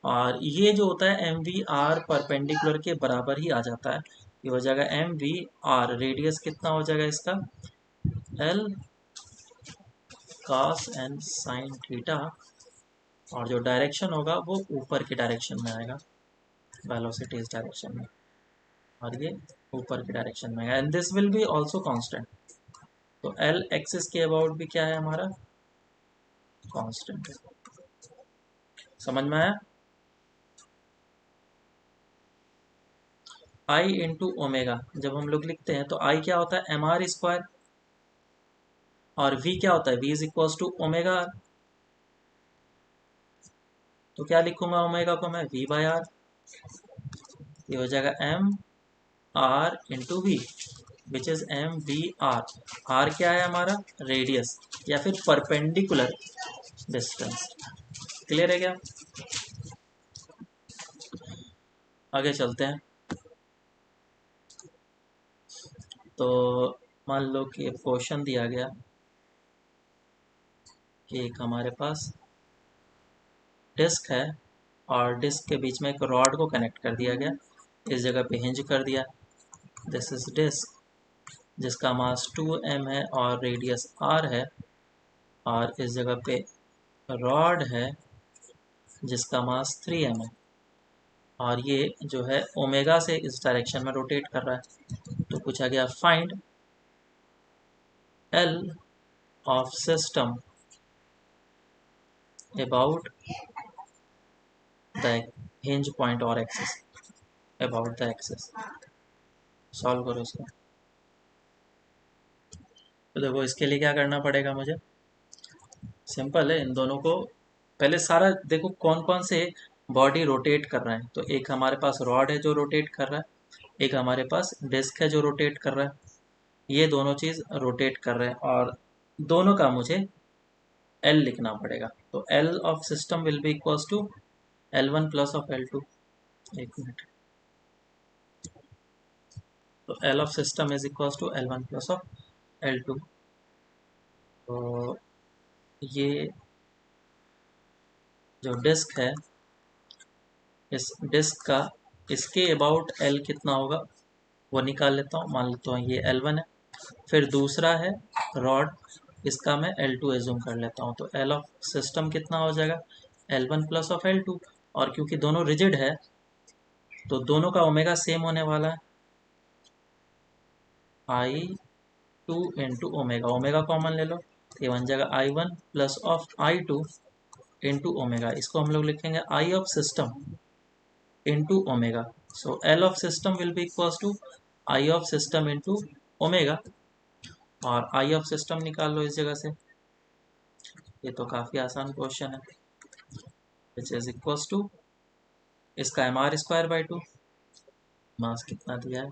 और ये जो होता है एम वी आर परपेंडिकुलर के बराबर ही आ जाता है। ये हो जाएगा एम वी आर, रेडियस कितना हो जाएगा इसका, L cos and sign theta, और जो डायरेक्शन होगा वो ऊपर की डायरेक्शन में आएगा, वेलोसिटी इस डायरेक्शन में, और ये ऊपर की डायरेक्शन में आएगा, and this will B also constant. तो एल एक्सिस के अबाउट भी क्या है हमारा, कांस्टेंट है। समझ में आया। आई इंटू ओमेगा जब हम लोग लिखते हैं तो आई क्या होता है एम आर स्क्वायर, और वी क्या होता है V is equal to omega R. तो क्या लिखूंगा ओमेगा को मैं वी बाय आर, ये हो जाएगा M R into V which is M V R. R क्या है हमारा रेडियस या फिर परपेंडिकुलर डिस्टेंस। क्लियर है क्या? आगे चलते हैं। तो मान लो कि क्वेश्चन दिया गया कि एक हमारे पास डिस्क है और डिस्क के बीच में एक रॉड को कनेक्ट कर दिया गया, इस जगह पे हिंज कर दिया। दिस इज डिस्क जिसका मास 2m है और रेडियस r है, और इस जगह पे रॉड है जिसका मास 3m है, और ये जो है ओमेगा से इस डायरेक्शन में रोटेट कर रहा है। तो पूछा गया find L of system about the hinge point or axis, about the axis। Solve करो इसको। तो देखो इसके लिए क्या करना पड़ेगा मुझे, सिंपल है। इन दोनों को पहले सारा देखो कौन कौन से बॉडी रोटेट कर रहे हैं। तो एक हमारे पास रॉड है जो रोटेट कर रहा है, एक हमारे पास डिस्क है जो रोटेट कर रहा है। ये दोनों चीज़ रोटेट कर रहे हैं और दोनों का मुझे L लिखना पड़ेगा। तो L of system will be equals to L1 plus of L2। एक मिनट। तो L of system is equals to L1 plus of L2। तो ये जो डिस्क है इस डिस्क का इसके अबाउट L कितना होगा वो निकाल लेता हूँ। मान लेता हूँ ये L1 है, फिर दूसरा है रॉड, इसका मैं L2 एज्यूम कर लेता हूँ। तो L ऑफ सिस्टम कितना हो जाएगा L1 प्लस ऑफ L2, और क्योंकि दोनों रिजिड है तो दोनों का ओमेगा सेम होने वाला है, I2 into omega, omega common ले लो तो ये बन जाएगा I1 plus of I2 into omega. इसको हम लोग लिखेंगे I of system into omega. So L of system will be equals to I of system into omega, और I ऑफ सिस्टम निकाल लो इस जगह से। ये तो काफ़ी आसान क्वेश्चन है, विच इज इक्वल्स टू इसका M are square by 2, mass कितना दिया है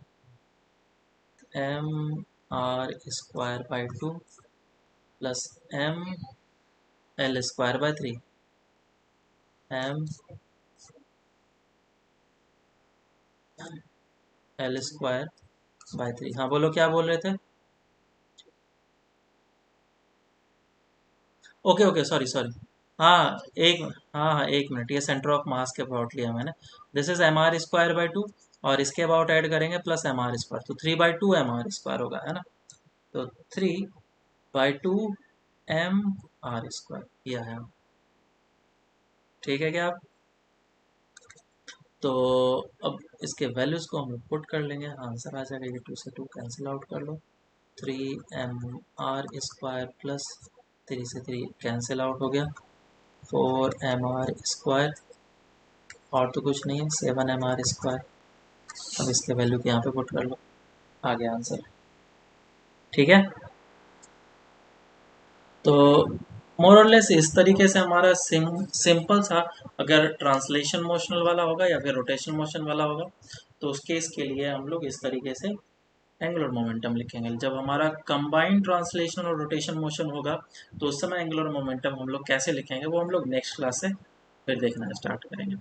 M are square by 2 plus M L square by 3, M L square by 3। हाँ बोलो क्या बोल रहे थे? Okay okay sorry sorry. हाँ एक, हाँ हाँ एक मिनट, ये सेंटर ऑफ मास के अबाउट लिया मैंने। This is M are square by 2 और इसके अबाउट ऐड करेंगे प्लस एम आर स्क्वायर, तो 3/2 एम आर स्क्वायर होगा, है ना। तो 3/2 एम आर स्क्वायर किया है। ठीक है क्या आप? तो अब इसके वैल्यूज को हम लोग पुट कर लेंगे, आंसर आ जाएगा। ये 2 से 2 कैंसिल आउट कर लो, 3m r स्क्वायर प्लस 3 से 3 कैंसिल आउट हो गया, 4m r स्क्वायर, और तो कुछ नहीं है, 7m r स्क्वायर। अब इसके वैल्यू के यहाँ पे पुट कर लो, आ गया आंसर। ठीक है, तो मोर और लेस इस तरीके से हमारा सिंपल सा, अगर ट्रांसलेशन मोशनल वाला होगा या फिर रोटेशन मोशन वाला होगा तो उस केस के लिए हम लोग इस तरीके से एंगुलर मोमेंटम लिखेंगे। जब हमारा कंबाइंड ट्रांसलेशन और रोटेशन मोशन होगा तो उस समय एंगुलर मोमेंटम हम लोग कैसे लिखेंगे वो हम लोग नेक्स्ट क्लास से फिर देखना स्टार्ट करेंगे।